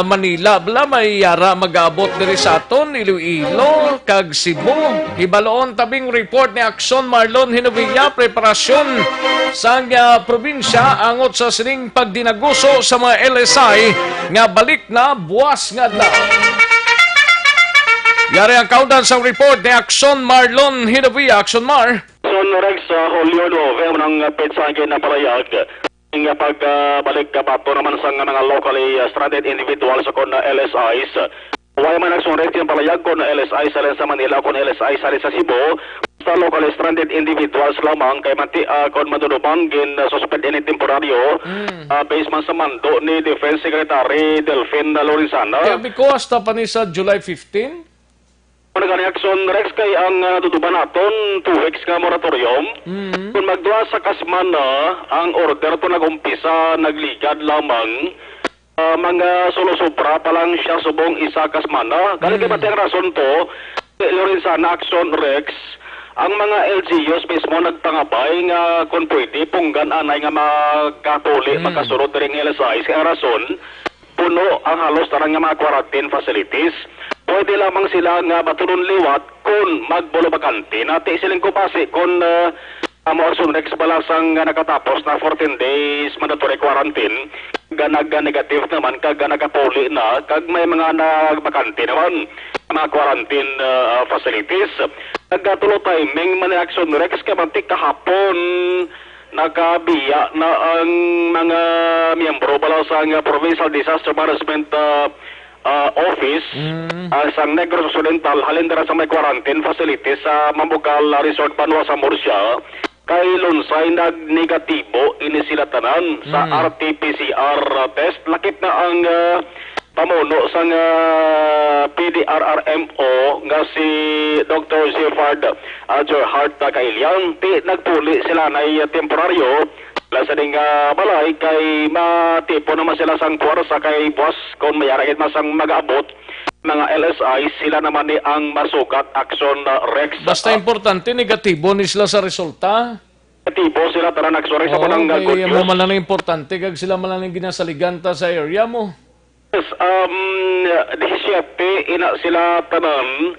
Manila, bala may yara mag-aabot diri sa aton, Iloilo, kag Cebu. Hibaloon tabing report ni Aksyon Marlon Hidovilla, preparasyon sa probinsya angot sa sining pagdinaguso sa mga LSI nga balik na buwas nga adlaw. Yari ang kaudan sa report ni Aksyon Marlon Hidovilla. Aksyon Mar. Son Rex Julio 9 ng petsa na parayag. Nga pagbalik bato naman sa mga locally stranded individuals kon LSIs. Huwag man nagsunret yung palayag kon LSI sa Manila kon LSI sa Cebu. Sa locally stranded individuals lamang kay manti kon madudubang gin suspend ini temporaryo based man sa mando ni Defense Secretary Delfin Lorenzana. Kaya because pa ni sa July 15? Nagani Aksyon Rex kay ang tutuban naton 2 weeks nga moratorium. Kung magduwa sa kasmana ang order to nagumpisa nagligad lamang mga solusupra pa lang siya subong isa kasmana. Kaya kay batang rason to Lorenzana Aksyon Rex ang mga LGUs mismo nagtangabay nga kung pwede punggan anay nga magkatuli magkasunod ring LSI kaya rason puno ang halos tarang nga mga quarantine facilities. Pwede lamang sila nga matulon liwat kung magbulo bakante. Nati siling kupasi kung amo Aksyon Rex balasang nakatapos na 14 days mandatory quarantine. Negative naman kag nagapuli na kag may mga nagbakante naman mga quarantine facilities. Nagatulo timing man Aksyon Rex kamantik kahapon nakabiya na ang mga miyembro balasang Provincial Disaster Management office sa Negros Occidental halindara sa may quarantine facilities sa Mambugal Resort Banwa sa Murcia kay lunsay nag-negatibo ini sila tanan sa RT-PCR test. Lakip na ang pamuno sa PDRRMO nga si Dr. Zefard Gerhard Kailian ti nagpuli sila na temporaryo sa ding balay kay matipo naman sila sang puwersa kay boss kung mayaragit masang mag-abot mga LSI sila naman ni ang masukat Aksyon Rex. Basta importante negatibo ni sila sa resulta. Negatibo sila tara Aksyon Rex sa panang good news. Mo man lang importante kag sila man lang ginasaliganta sa area mo. Yes, 17 ina sila tanan.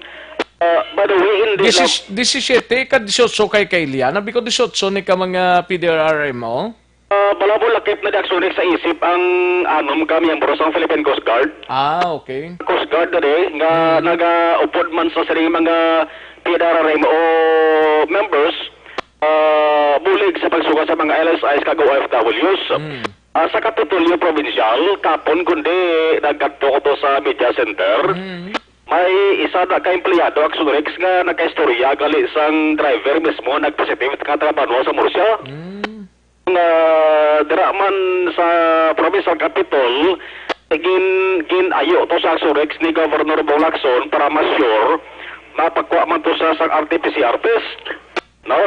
By the way, hindi lang... 17 ka 18 kay Kailian? Nabi ko 18 ni ka mga PDRRM mo? Balabo lakip na Aksyon Rex sa isip ang anom kami ang Borosang Philippine Coast Guard. Okay. Coast Guard na nga nag-upod man sa sarili mga PDRRM o members bulig sa pagsukat sa mga LSIs kag OFWs. Sa Kapitolyo Provincial, kapon kundi nagkadto ko to sa media center. May isa na ka-empleyado Aksyon Rex nga nagka-istorya gali sang driver mismo nagpositive katrabaho sa Murcia. Dira man sa Provincial Capitol gin ayo to sa Aksyon Rex ni Governor Bong Lacson para ma-sure mapagkuha man to sa RT-PCR test. No,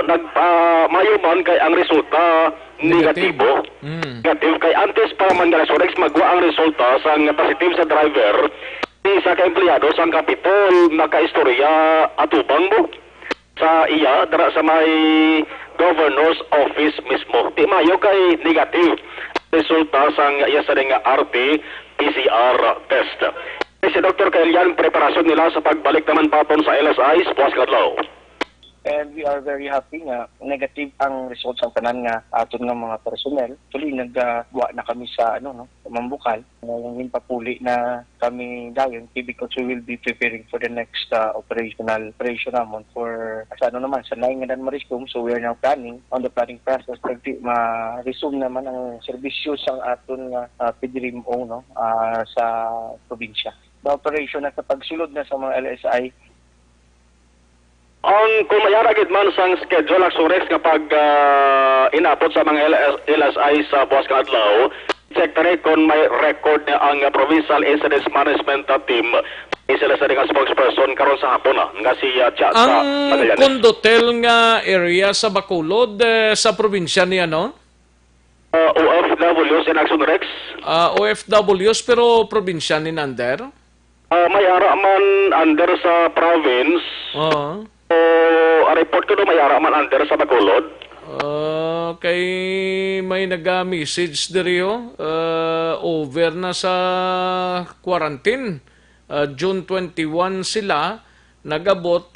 mayo man kay ang resulta negatibo. Negative kay antes pa man nga Rex magwa ang resulta sa positive sa driver sa ka-empleyado sa Kapitol nakaistorya atubang mo sa iya dara sa may governor's office mismo. Di mayo kay negative resulta sa iya sa nga RT-PCR test. Si Dr. Kaelian, preparasyon nila sa pagbalik naman paton sa LSI sa Puascadlaw. And we are very happy nga negative ang results ang tanan nga aton nga mga personnel. Tuloy nagwa na kami sa Mambukal. Yung papuli na kami dayon because we will be preparing for the next operation naman for sa naingadan mariskum. So we are now planning on the planning process pagdi ma-resume naman ang serbisyo sang aton nga PDRMO sa probinsya. The operation na sa pagsulod na sa mga LSI ang kumayara gid man sang schedule Aksyon Rex kapag inapot sa mga LSI sa Puascadlaw, check tani kung may record na ang Provincial Incident Management Team. Sila sa nga spokesperson karon sa hapon nga si Cha sa Magallanes. Ang kondotel nga area sa Bacolod sa probinsya niya OFWs in Aksyon Rex. OFWs pero probinsya ni Nander. May ara man under sa province. Report ko may ara man under sa Bacolod. Kay may nag-message diri over na sa quarantine. June 21 sila nagabot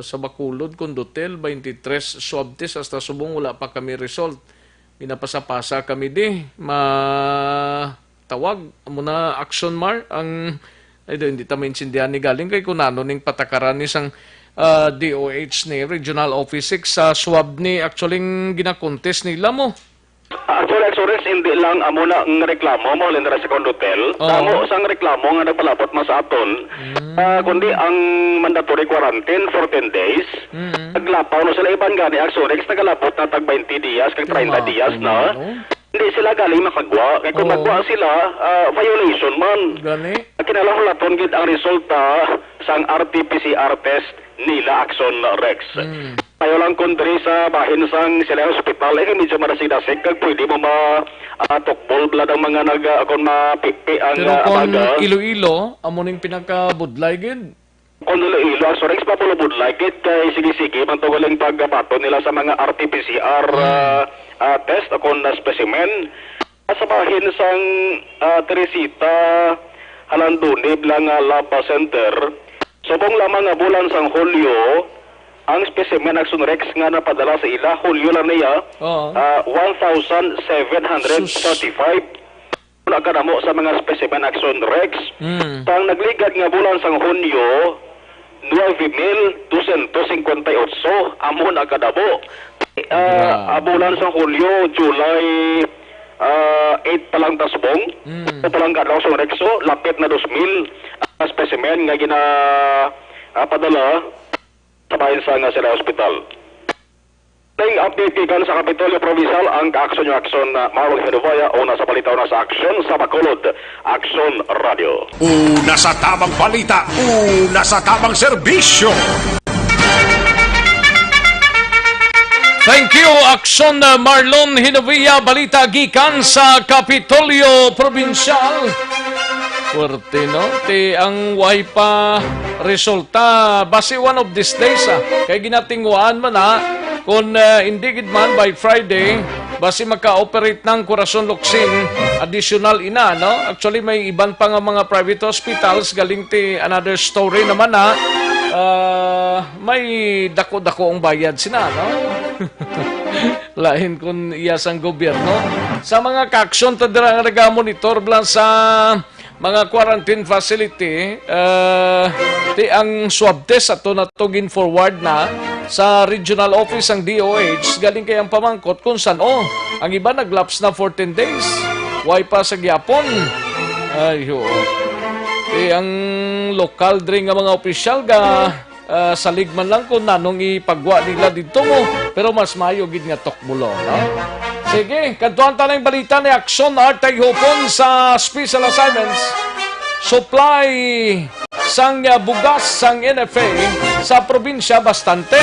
sa Bacolod, Condotel, 23 swab test hasta subong wala pa kami result. Pinapasa-pasa kami tawag muna Aksyon Mar ang hindi ta maintindihan ni galing kay kunano ning patakaran ni sang DOH ni Regional Office 6 sa swab ni actually gina-contest nila mo. Actually, hindi lang amo na ang reklamo mo lindra sa Condotel. Amo sang reklamo nga nagpalabot mas aton. Kundi ang mandatory quarantine for 10 days. Naglapaw no sila iban gani Axorex nagalabot na tag 20 dias kag 30 dias na. Hindi sila galing makagwa. Kaya kung magwa sila, violation man. Gani? Kinalahulaton gid ang resulta sang RT-PCR test nila Aksyon Rex. Tayo lang kundri sa bahin sang sila hospital medyo marasidasig kag pwede mo tukbol blad ang mga kung mapipi ang pero kung Iloilo amo ning pinakabudlay gid. Kung Iloilo Aksyon Rex papulubudlay gid kay sige-sige man to galing pagbato nila sa mga RT-PCR test akong specimen sa bahin sang Teresita Halandunib lang lab center. Subong lamang nga bulan sang Hulyo ang specimen Aksyon Rex nga napadala sa ila Hulyo lang niya 1,735 wala ka namo sa mga specimen Aksyon Rex. Pang nagligad nga bulan sang Hunyo 9,258 amo na kadabo. Bulan sa Hulyo, July 8 pa lang tasbong. Pa lang kadlaw sa Rexo, lapit na 2,000 specimen nga padala sa bahin sa nga sila hospital. Ting update gikan sa Kapitolyo Provincial ang Aksyon yung Aksyon na Mawag Hedovaya una sa balita na sa Aksyon sa Bacolod, Aksyon Radio. Una sa tamang balita, una sa tamang serbisyo. Thank you, Aksyon Marlon Hinovia, balita gikan sa Kapitolyo Provincial. Puwerte, no? Ang way pa resulta, base one of these days, kaya ginatingwaan man, kung hindi gid man by Friday, base maka-operate ng Corazon Luxin, additional ina, no? Actually, may iban pa nga mga private hospitals, galing another story naman, may dako-dako ang bayad sina, no? Lain kung iyasang gobyerno. Sa mga kaksyon, tadira nga monitor blang sa mga quarantine facility, ang swab test ato na tugin forward na sa regional office ang DOH, galing kayang pamangkot kung saan, ang iba naglaps na 14 days. Why pa sa gyapon? Ang lokal dring nga mga opisyal salig man lang kung nanong ipagwa nila dito mo, pero mas mayo gid nga tokbulo, no? Sige, kantuan tayo ng balita ni Aksyon Artay Hopon sa Special Assignments. Supply sang bugas sang NFA sa probinsya bastante.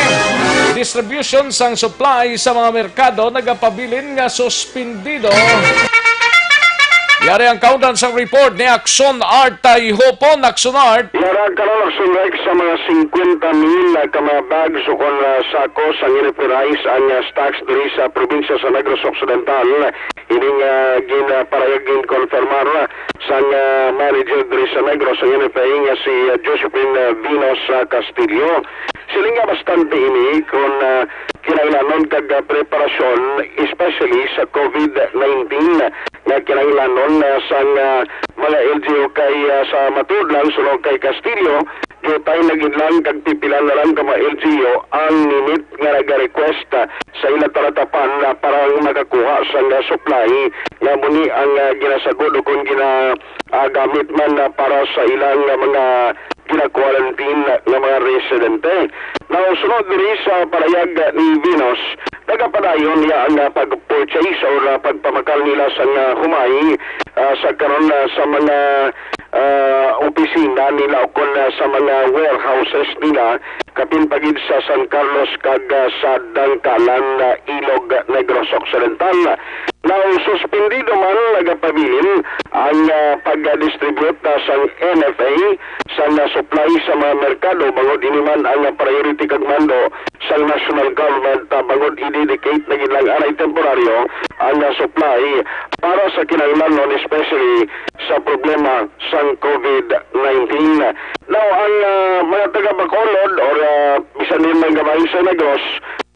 Distribution sang supply sa mga merkado nagapabilin nga suspindido. Yari ang countdown sa report ni Aksyon Art Hopon. Aksyon Art. Yara karon sunrek sa mga 50,000 ka mga bags o kon sako sa ginipirize ang stocks diri sa probinsya sa Negros Occidental. Ining ginparayagin konfirmar sa manager diri sa Negros ang ginipirize nga si Josephine Vinos Castillo. Sila nga bastante ini kung kinailanon kag preparasyon, especially sa COVID-19 na kinailanon sa mga LGU kay sa matudlan sulod kay Castillo. Tayo naging lang kag pipilan na lang ka mga LGU ang minute nga nag-request sa ilang taratapan para makakuha sa supply nga muni ang ginasagod o kung ginagamit man para sa ilang mga gina-quarantine ng mga residente. Now, sunod diri sa parayag ni Venus, nagapadayon niya ang pag-purchase o pagpamakal nila sa humay sa karon sa mga opisina nila o kung sa mga warehouses nila kapin pagid sa San Carlos kag sa Dangkalan, Ilog, Negros Occidental. Now, suspendido man nagapabilin ang pag-distribute sa NFA sa supply sa mga merkado bangod ini man ang priority kag mando sa national government bangod i-dedicate na gilang anay temporaryo ang supply para sa kinahanglan especially sa problema sa COVID-19. Now, ang mga taga-Bacolod or bisan din mga gamay sa Negros,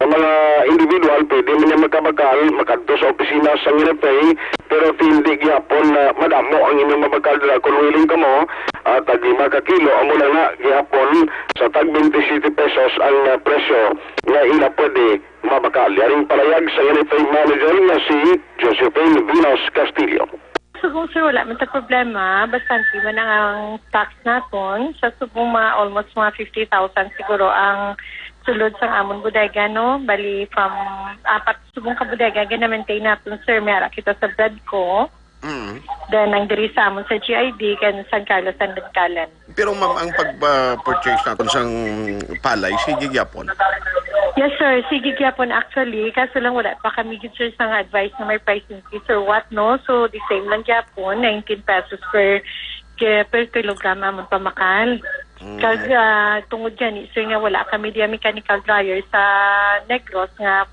ang mga individual, pwede mo niya magkabakal, makadto sa opisina sa NFA, pero hindi gyapon na madamo ang inyong mabakal dira kung willing ka mo, tag 5 kilo, amo na nga gyapon sa tag 27 pesos ang presyo na ila pwede mabakal. Yaring palayag sa NFA manager na si Josephine Vinos Castillo. Subong sir, wala man ta problema. Bastante man ang tax naton. Sa subong almost mga 50,000 siguro ang sulod sa amon bodega, no? Bali, from 4 subong ka bodega, gina-maintain natin, sir. Mayara kita sa brad ko. Then, ang diri sa amon sa GID, kan San Carlos, San Dangkalan. Pero ma'am, ang pag-purchase natin sa palay, sige gyapon. Yes, sir. Sige gyapon actually. Kaso lang wala pa kami sir sa advice na may price increase or what, no? So, the same lang gyapon, 19 pesos per kilogram amon pamakal. Kag tungod dyan, sir nga wala kami diya mechanical dryer sa Negros nga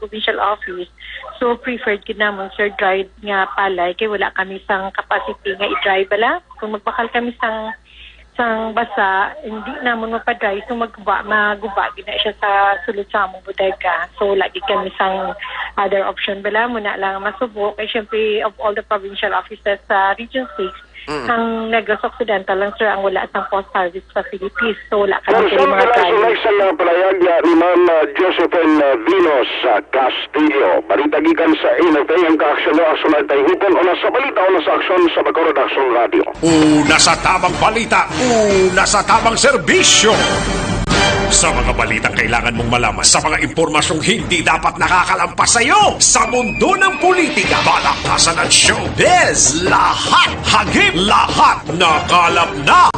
provincial office. So, preferred kinamon, sir, dried nga palay. Kaya wala kami sang capacity nga i-dry bala. Kung magpakal kami sang basa, hindi namon mapadry. So, maguba gina siya sa sulod sa among bodega. So, lagi kami sang other option bala. Muna lang masubok. Eh, syempre, of all the provincial offices sa Region 6, ang Negros Occidental lang, sir, ang wala sang post-harvest facilities. So, wala kami sa mga dryer. Sa palayag ni Ma'am Josephine Vinos Castillo. Balita gikan sa NFA ang kaaksyon na Aksyon Art Hopon o nasa balita o nasa aksyon sa Bacolod Aksyon Radio. Una sa tamang balita, una sa tamang serbisyo. Sa mga balitang kailangan mong malaman, sa mga impormasyong hindi dapat nakakalampas sa iyo, sa mundo ng politika, balakasan at showbiz, lahat, hagip, lahat, nakalap na!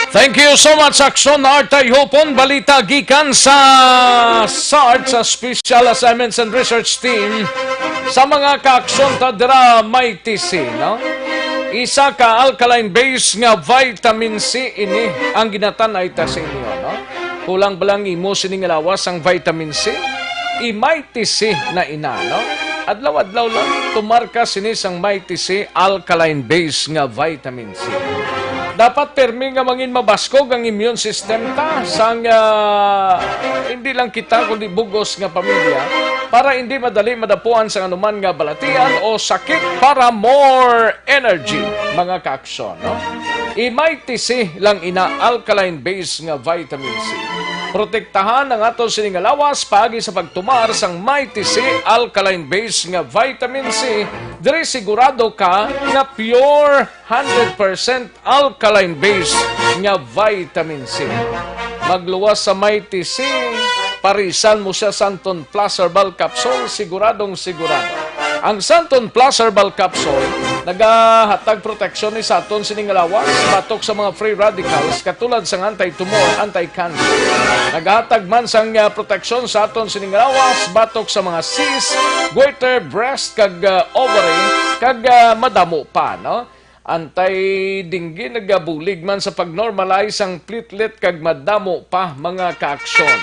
Thank you so much, Aksyon Art Hopon. Balita gikan sa SART, sa Special Assignments and Research Team, sa mga kaaksyon ta dira may TC, no? Isa ka alkaline base nga vitamin C ini ang ginatanay ta sa inyo, no? Kulang balang imo sining lawas ang vitamin C. Mighty C na ina, no? Adlaw-adlaw lang tumarka sinis ang Mighty C alkaline base nga vitamin C. Dapat permi nga mangin mabaskog ang immune system ta sang hindi lang kita kundi bugos nga pamilya para hindi madali madapuan sa anuman nga balatian o sakit para more energy mga kaaksyon, no? Mighty C lang ina alkaline base nga vitamin C. Protektahan ang aton sining lawas paagi sa pagtumar sang Mighty C alkaline base nga vitamin C. Diri sigurado ka nga pure 100% alkaline base nga vitamin C. Magluwas sa Mighty C, parisan mo siya sa Anton Plus Herbal Capsule, siguradong sigurado. Ang Santon Plus Herbal Capsule nagahatag proteksyon ni saton sining lawas batok sa mga free radicals katulad sang anti-tumor, anti-cancer. Nagahatag man sang proteksyon sa aton sining lawas batok sa mga cyst, goiter, breast kag ovary kag madamo pa, no? Anti-dinggi nagabulig man sa pag-normalize ang platelet kag madamo pa mga kaaksyon.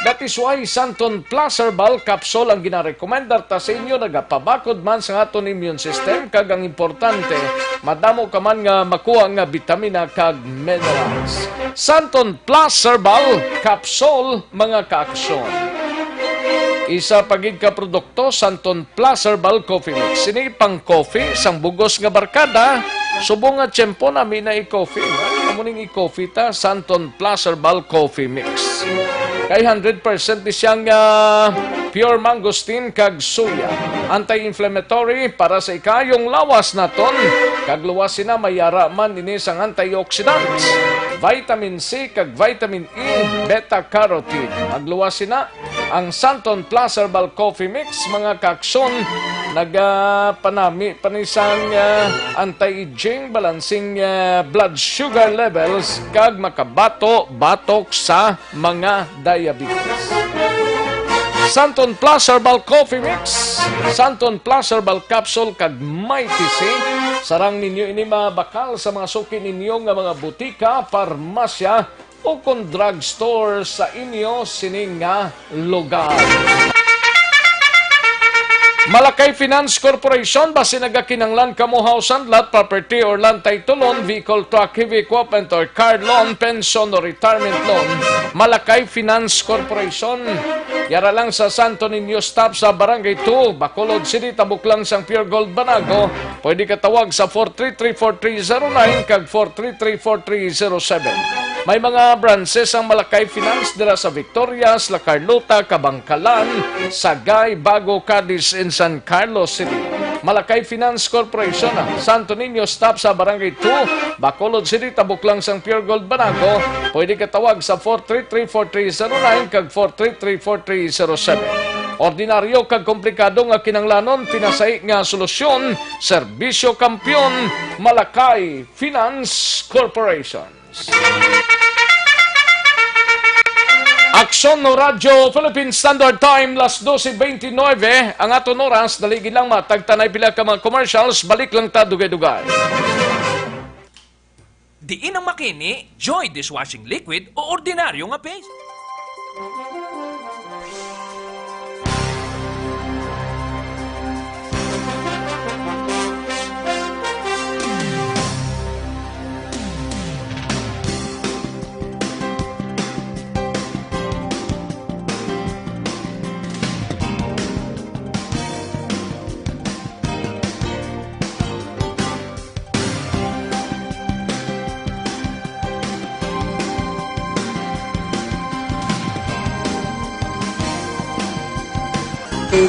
That is why Santon Plus Herbal Capsule ang ginarekomendar ta sa inyo nagapabakod man sa aton immune system kag ang importante madamo ka man nga makuha nga vitamina kag minerals. Santon Plus Herbal Capsule mga kaaksyon. Isa pagig ka produkto Santon Plus Herbal Coffee Mix. Sini pang coffee sang bugos nga barkada subong nga tiyempo namin na i-coffee. Kamuning i-coffee ta Santon Plus Herbal Coffee Mix. Kay 100% di siyang pure mangosteen kag suya. Anti-inflammatory para sa ikayong lawas naton. Kag luwasin na mayara man ini sang antioxidants. Vitamin C kag vitamin E, beta-carotene. Magluwasin na ang Santon Plus Herbal Coffee Mix, mga kaaksyon, nagpanami panisang anti-aging, balancing blood sugar levels, kag makabato-batok sa mga diabetes. Santon Plus Herbal Coffee Mix, Santon Plus Herbal Capsule, kag Mighty C. Sarang ninyo ini mabakal sa mga suki ninyo nga mga butika, parmasya, o kung drugstore sa inyo sining nga lugar. Malakay Finance Corporation, basi nagakinanglan kamo household lot, property or land title loan, vehicle, truck, heavy equipment or car loan, pension or retirement loan. Malakay Finance Corporation, yara lang sa Santo Niño stop sa Barangay 2, Bacolod City, tabuk lang sang Pure Gold Banago. Pwede ka tawag sa 433-4309 kag 433-4307. May mga branches ang Malakay Finance dira sa Victorias, La Carlota, Kabangkalan, Sagay, Bago, Cadiz, and San Carlos City. Malakay Finance Corporation, Santo Niño stop sa Barangay 2, Bacolod City, tabuk lang sang Pure Gold Banago. Pwede ka tawag sa 433-4309 kag 433-4307. Ordinaryo kag komplikado nga kinanglanon, pinasay nga solusyon, serbisyo kampyon, Malakay Finance Corporation. Aksyon no Radyo Philippine Standard Time, las 12:29 ang aton oras. Daligi lang matagtanay pila ka mga commercials, balik lang ta dugay-dugay. Diin ang makini, Joy Dishwashing Liquid o ordinaryo nga paste.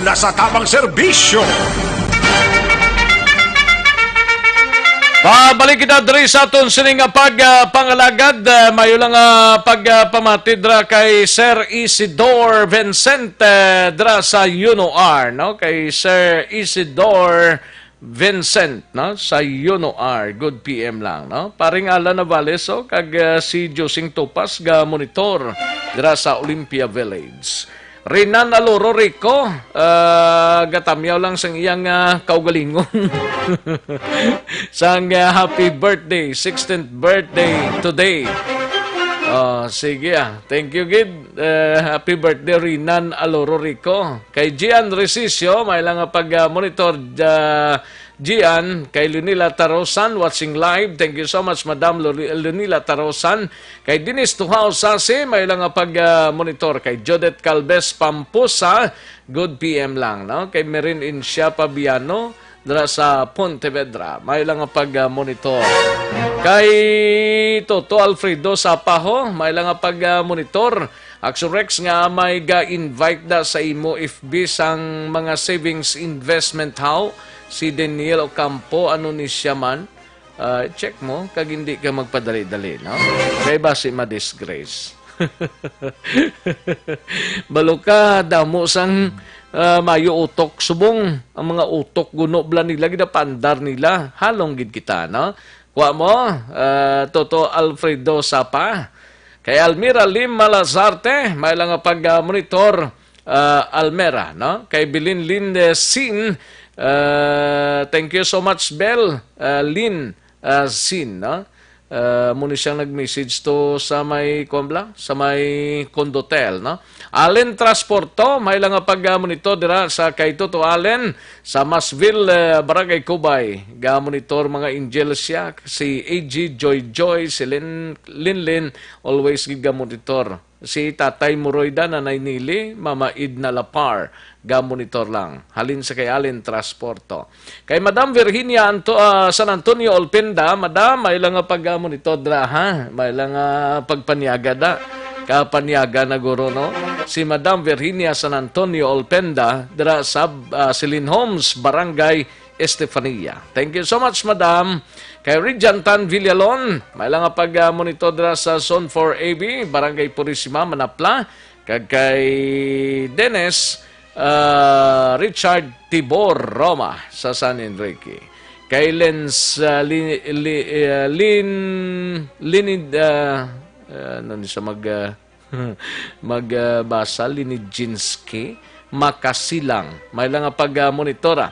Nasa tamang serbisyo. Pabalik kita diri sa aton sining pagpangalagad, mayo lang pagpamatid dra kay Sir Isidore Vincent dra sa UNOR, no? Kay Sir Isidore Vincent, no? Sa UNOR, good PM lang, no? Paring Alan Navales, oh, kag si Josing Topas ga monitor dra sa Olympia Village. Rinan Aloro Rico, gatamyaw lang sang iyang kaugalingon. Sang happy birthday, 16th birthday today. Sige thank you Gid. Happy birthday Rinan Aloro Rico. Kay Gian Resisio, may lang pag-monitor Gian, kay Lunila Tarosan watching live. Thank you so much Madam Lunila Tarosan. Kay Dinis Tuhaw Sasi, may lang pag-monitor. Kay Jodette Calves Pampusa, good PM lang, no? Kay Merin Insya Pabiano dra sa Pontevedra, may lang pag-monitor. Kay Toto Alfredo Sapaho, may lang pag-monitor. Aksyon Rex nga may ga-invite da sa imo FB sang mga savings investment how. Si Daniel Ocampo, ano ni siya man, check mo, kag hindi ka magpadali-dali, no? Kaya ba si ma-disgrace? Balo ka, damo sang mayo utok subong ang mga utok guno bla nila gidapandar nila halong gid kita no kuha mo Toto Alfredo Sapa kay Almira Lim Malazarte may lang pag-monitor Almera no kay Bilin Lin Sin thank you so much Bel Lin Sin no muna siyang nag-message to sa may kumbla, sa may kondotel, no? Allen Transporto, may lang pag-gamon ito dira sa kay Toto Allen sa Masville, Barangay Cubay. Gamonitor mga angels siya, si AG Joy, si Linlin, always gamonitor. Si Tatay Muroyda na nainili, Mama Idna Lapar, gamonitor lang. Halin sa kay Allen Transporto. Kay Madam Virginia San Antonio Olpenda, Madam, may lang pag-monitor dra, ha? May lang pagpanyaga da. Kapanyaga na guro, no? Si Madam Virginia San Antonio Olpenda, dra sa Silin Homes, Barangay Estefania. Thank you so much, Madam. Kay Rijantan Villalon, may lang pag-monitor dra sa Zone 4AB, Barangay Purisima, Manapla. Kay Dennis Richard Tibor Roma sa San Enrique. Kay Lens magbasa Linijinski Makasilang. May lang pag-monitora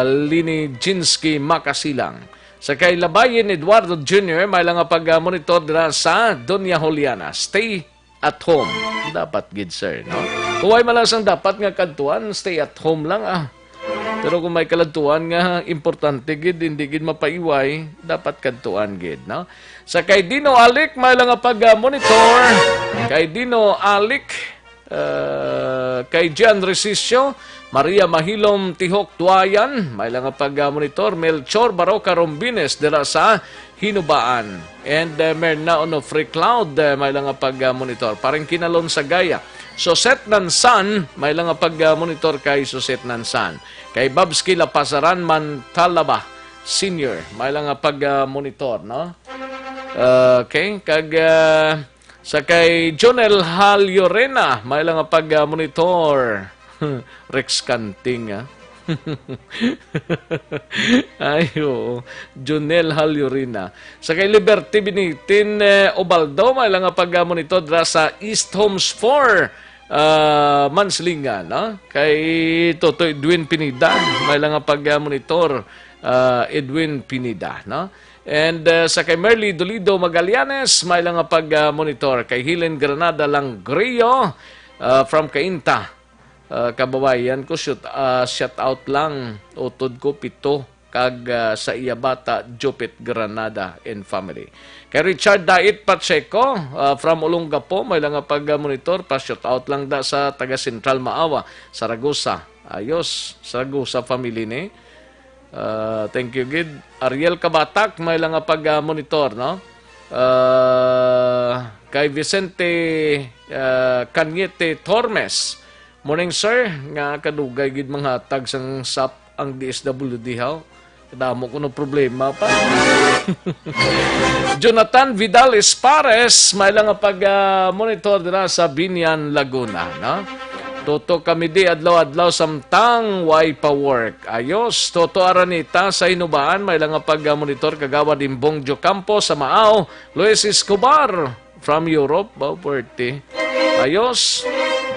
Linijinski Makasilang. Sa kay Labayin Eduardo Jr., may lang pag-monitor dira sa Doña Juliana. Stay at home. Dapat gid sir, no? Kuway malasang dapat nga kadtuan, stay at home lang Pero kung may kaladtuan nga importante gid, hindi gid mapaiway, dapat kadtuan gid, no? Sa kay Dino Alik, may lang pag-monitor. Kay Dino Alik, kay Gian Resisio, Maria Mahilom Tihok Tuayan, may lang pag-monitor. Melchor Baroca Rombines dira sa Hinubaan. And Merna Ono Free Cloud, may lang pag-monitor. Parang kinalon sa gaya. Soset Nansan, may lang pag-monitor kay Soset Nansan. Kay Babski Lapasaran Mantalaba Senior, may lang pag-monitor, no? Okay, sa kay Jonel Hal Llorena, may lang pag-monitor. Rex Canting, Ayo, Jonel Hal Llorena. Sa kay Liberty Binitin Obaldo, may lang pag-monitor dra sa East Homes 4 Manslingan, no? Kay Toto Edwin Pinida, may lang pag-monitor Edwin Pinida, no? And sa kay Merly Dolido Magallanes, may lang pag-monitor. Kay Helen Granada Langrio from Cainta, kababayan ko, shout out lang, utod ko pito, kag sa iya bata, Jupit Granada and family. Kay Richard Dait Pacheco, from Olongapo, may lang pag-monitor, pa-shout out lang da sa taga Central Maawa, Saragosa. Ayos, Saragosa family ni. Thank you, Gid. Ariel Kabatak, may lang pag-monitor, no? Kay Vicente Cañete Tormes, morning, sir. Nga kadugay gid mga tag sang SAP ang DSWD haw. Kadamo ko no problema pa. Jonathan Vidal Espares, may lang pag-monitor dira sa Binyan, Laguna, no? Toto kami di adlaw-adlaw samtang way pa work. Ayos, Toto Aranita sa Inubaan, may lang pag-monitor kagawa Dimbong Jocampo sa Maaw, Luis Escobar from Europe, Bauporte. Ayos.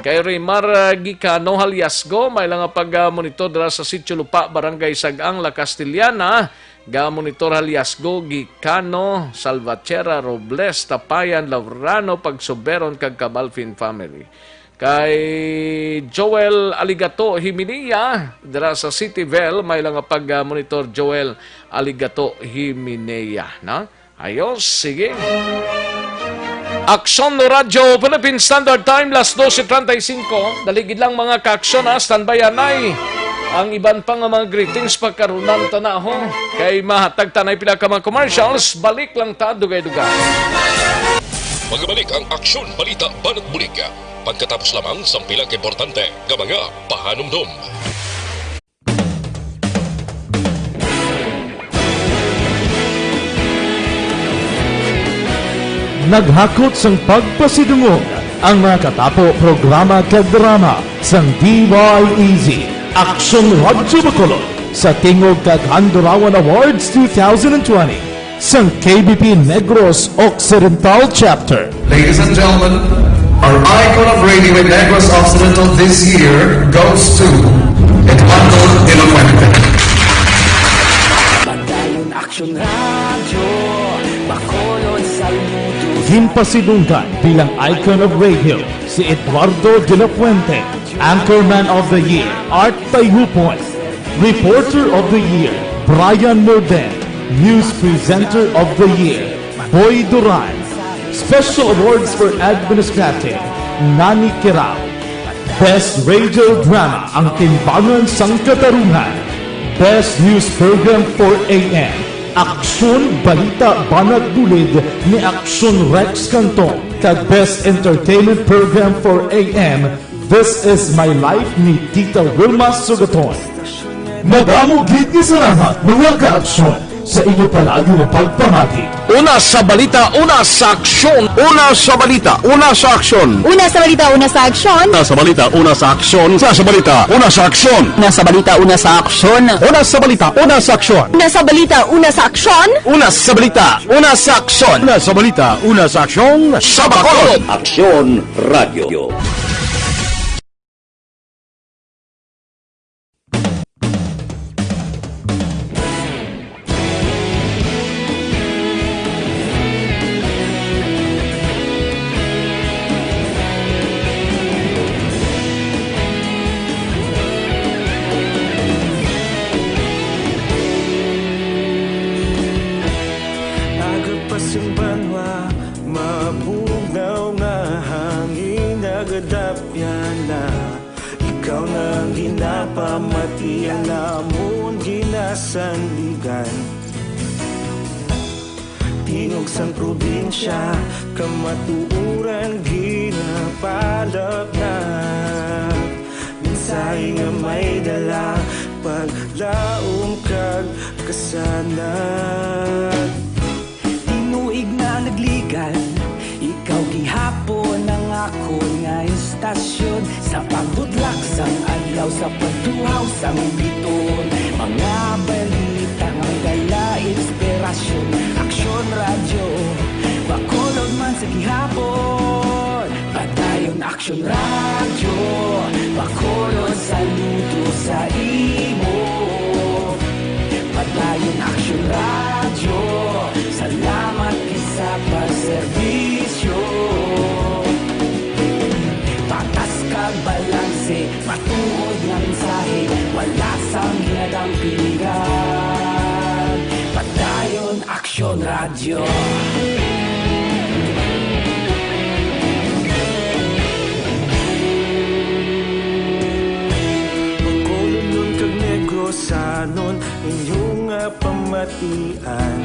Kay Raymar Gicano Haliasgo, may lang pag-monitor dira sa Sitio Lupa, Barangay Sagang, La Castellana. Ga-monitor Haliasgo, Gicano, Salvatierra, Robles, Tapayan, Laurano, Pagsoberon, kag Cabalfin family. Kay Joel Aligato Himinea, dira sa Cityville, may lang pag-monitor Joel Aligato Himinea. Na? Ayos, sige. Aksyon no Radyo, Philippine Standard Time, las 12:35. Daligid lang mga ka-aksyon, standby anay. Ang iban pang mga greetings pagkarunan tanaho. Kay mahatag tanay pila ka mga commercials, balik lang ta dugay-dugay. Magbalik ang Aksyon Balita Banat Bulig. Pagkatapos lamang sa pilang importante nga mga pahanumdum. Naghakot sang pagpasidungog ang mga katapo programa kag drama sang DYEZ Aksyon Radyo Bacolod sa Tingog kag Handurawan Awards 2020 sang KBP Negros Occidental Chapter. Ladies and gentlemen, our icon of radio in Negros Occidental this year goes to Eduardo de la Fuente. Badayon Aksyon Radyo, Bacolod saludo. Ginpasidunggan bilang icon of radio si Eduardo de la Fuente, Anchorman of the Year, Art Tayupon, Reporter of the Year, Brian Morden, News Presenter of the Year, Boy Duran, Special Awards for Administrative, Nani Kirao, Best Radio Drama ang Timbangan sang Katarungan, Best News Program for AM, Aksyon Balita Banat Bulig ni Aksyon Rex Cantong, kag Best Entertainment Program for AM, This Is My Life ni Tita Wilma Sugaton. Madamo gid ni salamat mga ka-aksyon sa inyo palagi na pagpamati. Una sa balita, una sa aksyon. Una sa balita, una sa aksyon. Una sa balita, una sa aksyon. Una sa balita, una sa aksyon. Una sa balita, una sa aksyon. Una sa balita, una sa aksyon. Una sa balita, una sa aksyon. Una sa balita, una sa aksyon. Una sa balita, una sa aksyon. Una sa balita, una sa aksyon. Sa Bacolod. Aksyon Radio. Tingog sang probinsya, kamatuuran ginapalap na. Minsay nga may dala, paglaom kag kasanag. Tinuig na nagligan, ikaw gihapon ang ako nga istasyon. Sa pagbudlak sang adlaw, sa pagtuhaw sang biton. Mga balita nga dala inspirasyon. Aksyon Radyo, Bacolod man sa gihapon. Padayon Aksyon Radyo, Bacolod saludo sa imo. Padayon Aksyon Radyo, salamat isa pa serbisyo. Patas kag balanse, matuod nga mensahe, wala sang hinadang piligan. Padayon Aksyon Radyo. Bacolod nun kag Negros anon inyong pamatian.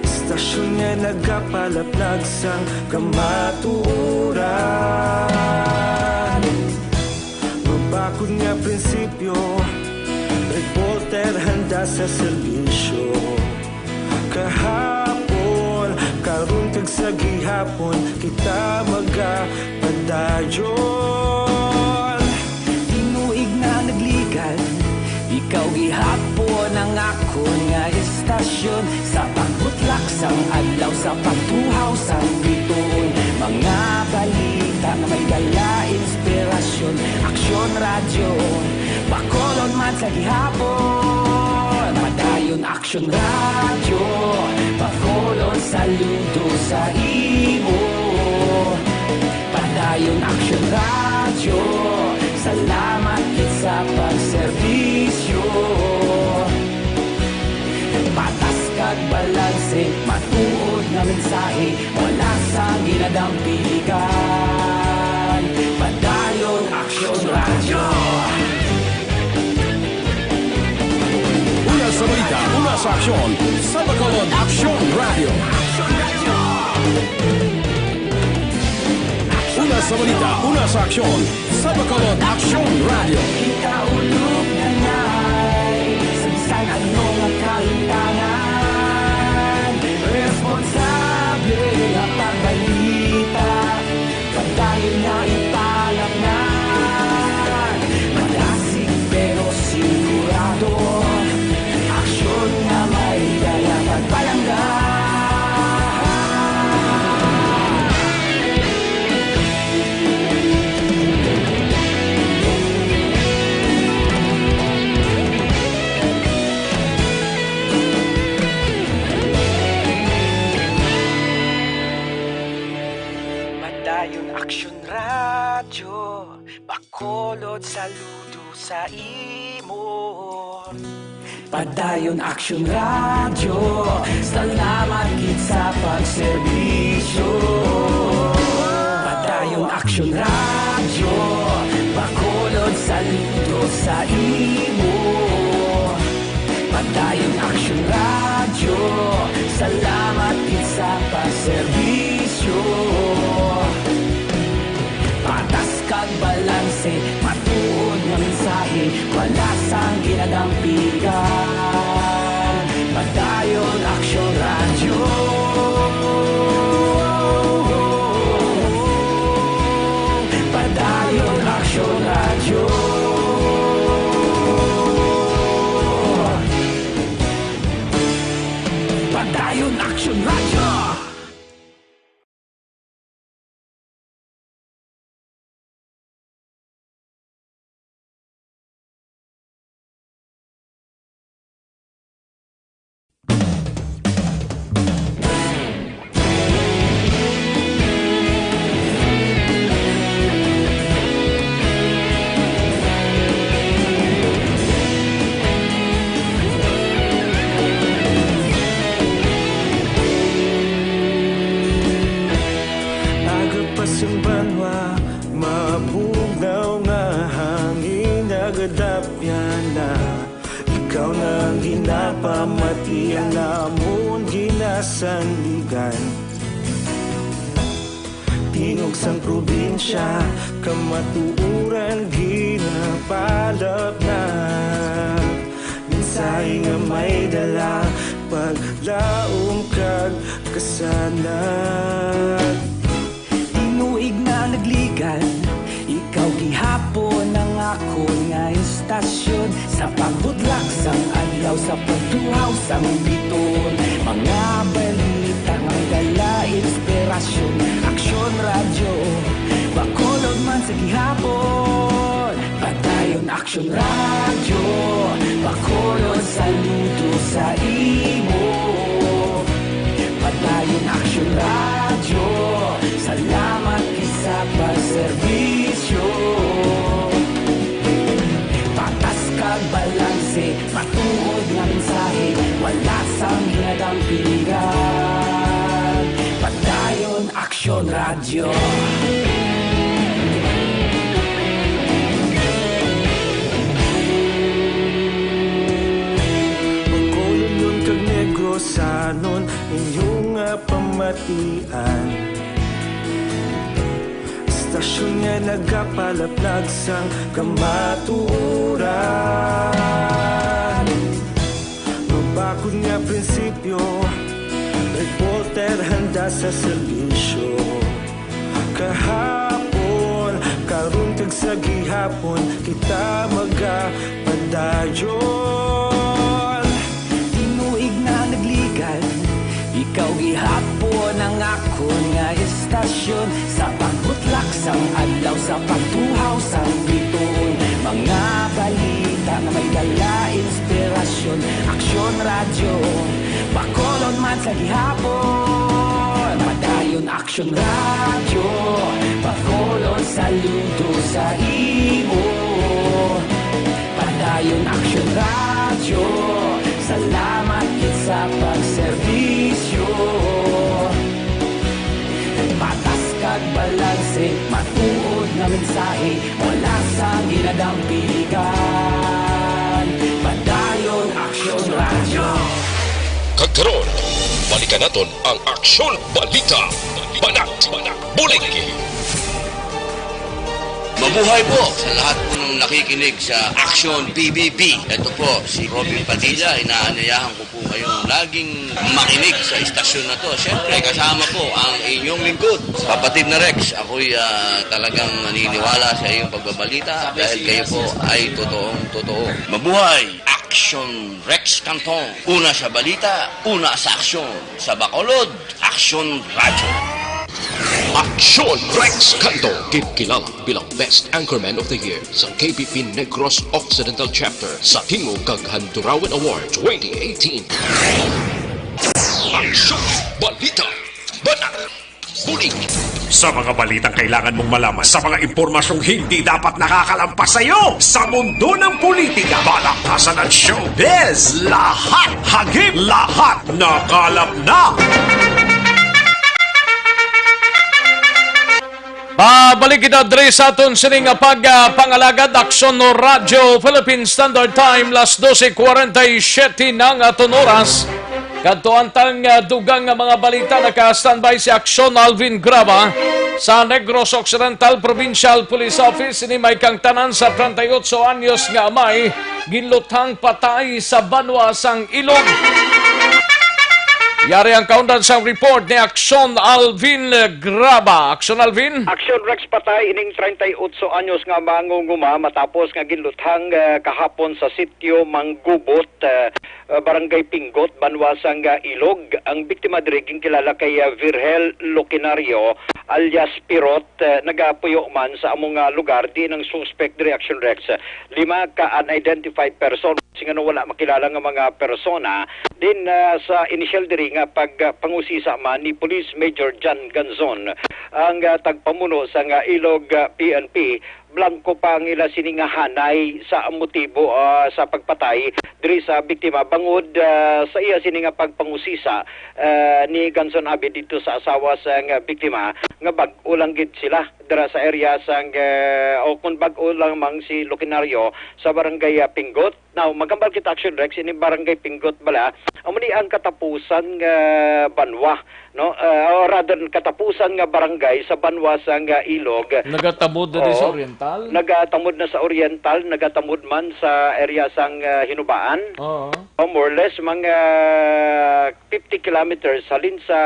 Istasyon nga nagapalaplag sang kamatuuran. Mabakod nga prinsipyo, reporter handa sa serbisyo. Kahapon, karon kag sa gihapon, kita magapadayon. Tinuig na nagligan, ikaw gihapon ang ako nga istasyon. Sa pagbutlak sang adlaw, sa pagtuhaw sang biton. Mga balita na may dala inspirasyon. Aksyon Radyo, Bacolod man sa gihapon. Padayon Aksyon Radyo, Bacolod saludo sa imo. Padayon Aksyon Radyo, salamat sa pagserbisyo. Patas kag balanse, matuod na mensahe, wala sang ginadang piligan. Padayon Aksyon Radyo. Una sa balita, una sa aksyon. Sa Bacolod, Aksyon Radio. Una sa balita, una sa aksyon. Sa Bacolod, Aksyon Radio. Kita ulog na ngay, sansan ano nga kahintangan. Responsable ang pagbalita, Padayon na ipalangnan. Malasig pero sigurado, aksyon na may dala pagpalanggan. Madayon Aksyon Radyo, Bacolod, saludo sa imo. Padayon Aksyon Radyo, salamat gid sa pagserbisyo. Padayon Aksyon Radyo, Bacolod, saludo sa imo. Padayon Aksyon Radyo, salamat gid sa pagserbisyo. Patas kag balanse, matuod nga mensahe, wala sang ginadampigan. Padayon Aksyon Radyo. Padayon Aksyon Radyo. Padayon Aksyon Radyo. Banwa, mapugnaw nga hangin nagadapyan na. Ikaw na ginapamati ang namon ginasandigan. Tingog sang probinsya, kamatuuran ginapalap na. Minsay nga may dala, paglaom kag kasanag. Inuig na nagligan, ikaw gihapon ang ako nga istasyon. Sa pagbudlak sang adlaw, sa pagtuhaw sang biton. Mga balita nga dala inspirasyon. Aksyon Radyo, Bacolod man sa gihapon. Padayon Aksyon Radyo, Bacolod, saludo sa imo. Padayon Aksyon Radyo, salamat sa pagserbisyo. Patas kag balanse, matuod nga mensahe, wala sang ginadampigan. Padayon Aksyon Radyo. Bacolod nun kag Negrosanon, inyong pamatian. Stasyon nga nagapalaplag sang kamatuuran. Mabakod nga prinsipyo, reporter handa sa serbisyo. Kahapon, karong tag sa gihapon, kita magapadayon. Inuig na nagligan, ikaw gihapon ang ako nga istasyon. Sa pagbutlak sang adlaw, sa pagtuhaw sang biton. Mga balita na may dala inspirasyon. Aksyon Radyo, Bacolod man sa gihapon. Padayon Aksyon Radyo, Bacolod, saludo sa imo. Padayon Aksyon Radyo, salamat gid sa pagserbisyo. Patas kag balanse, matuod nga mensahe, wala sang ginadampigan. Padayon Aksyon Radyo. Kagkaroon, balikan naton ang Aksyon Balita. Banat, Bulig. Mabuhay po sa lahat po ng nakikinig sa Aksyon PBB. Ito po, si Robin Padilla. Inaanayahan ko po kayong laging makinig sa istasyon na to. Siyempre, kasama po ang inyong lingkod. Kapatid na Rex, ako'y talagang naniniwala sa iyong pagbabalita dahil kayo po ay totoong-totoo. Mabuhay! Aksyon Rex Cantong. Una sa balita, una sa aksyon. Sa Bacolod, Aksyon Radio. Aksyon Rex Cantong, kilala bilang Best Anchorman of the Year sa KBP Negros Occidental Chapter sa Tingog kag Handurawan Award 2018. Aksyon Balita, Banat, Bulig. Sa mga balitang kailangan mong malaman, sa mga impormasyong hindi dapat nakakalampas sa iyo, sa mundo ng politika, balakasan at showbiz, lahat hagip, lahat nakalap na. Babalik kita diri sa aton sining pagpangalagad Aksyon no Radyo Philippine Standard Time las 12:47 ng aton oras. Kadto antang dugang nga mga balita naka-standby si Aksyon Alvin Graba sa Negros Occidental Provincial Police Office. Ini may kang tanan sa 38 anyos nga amay ginluthang patay sa banwa sang ilog. Yari ang kaundan sa report ni Aksyon Alvin Graba. Aksyon Alvin? Aksyon Rex patay ining 38 anyos nga mangunguma matapos nga ginluthang kahapon sa sitio Manggubot, Barangay Pinggot, Banwasang Ilog. Ang biktima diri kilala kay Virgel Loquinario alias Pirot, nagapuyo man sa among lugar di ng suspect diri Aksyon Rex. 5 ka unidentified person singano wala makilala nga mga persona din sa initial diri nga pagpangusisa man ni Police Major John Ganzon ang tagpamuno sa Ilog PNP. Blanco pa ang ila siningahanay sa motibo sa pagpatay diri sa biktima bangod sa iya sininga pagpangusisa ni Ganson Abi dito sa asawa sa biktima nga bag-o lang gid sila dira sa area sang o kung bag-o lang mang si Loquinario sa Barangay Pinggot. Now magambal kita Aksyon Rex ini Barangay Pinggot bala amo ni ang katapusan nga banwa no or rather katapusan nga barangay sa banwa sang ilog. Nagatamod na sa Oriental. Nagatamod na sa Oriental, nagatamod man sa area sang Hinubaan. Oo. More or less mga 50 kilometers halin sa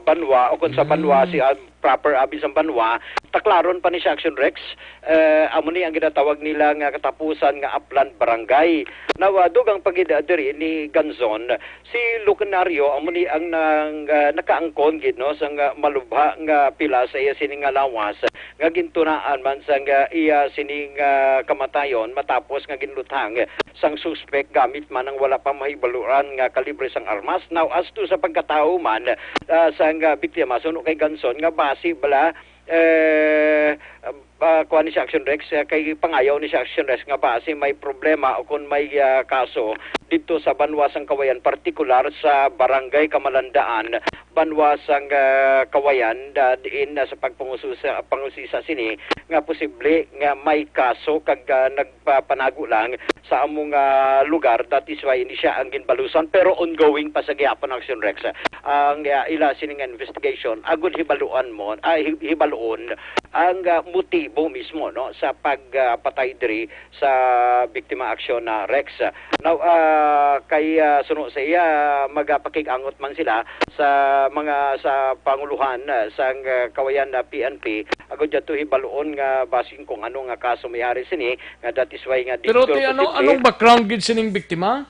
Banwa o kung sa Banwa si proper abi sa Banwa, taklaron pa ni siya Aksyon Rex. Amo ni ang ginatawag nila nga katapusan nga Upland Barangay. Dugang pagida diri ni Ganzon, si Loquinario amo ni ang nakaangkon gid no sang malubha nga pila sa iya sining lawas nga gintunaan man sang iya sining kamatayon matapos nga ginluthang sang suspect gamit man ang wala pa mahibaluran nga kalibre sang armas. Now as to sa pagkatao man sang biktima suno kay Ganzon nga base bala kuha ni si Aksyon Rex kay pangayaw ni si Aksyon Rex nga base may problema o kung may kaso dito sa Banwasang Kawayan, partikular sa Barangay Kamalandaan, Banwasang Kawayan, diin sa pangusisa sini nga posible nga may kaso kag nagpapanago lang sa among lugar. That is why ini siya ang ginbalusan pero ongoing pa sa gihapon ng Aksyon Rex ang ila sining investigation agud hibaluon ang motibo mismo no sa pagpatay diri sa biktima Aksyon Rex. Now kay suno sa iya magapakig-angot man sila sa mga sa panguluhan sa Kawayan na PNP agud dito hibaluon nga basing kung ano nga kaso may-ari sini nga that is why nga pero anong background gid sining biktima?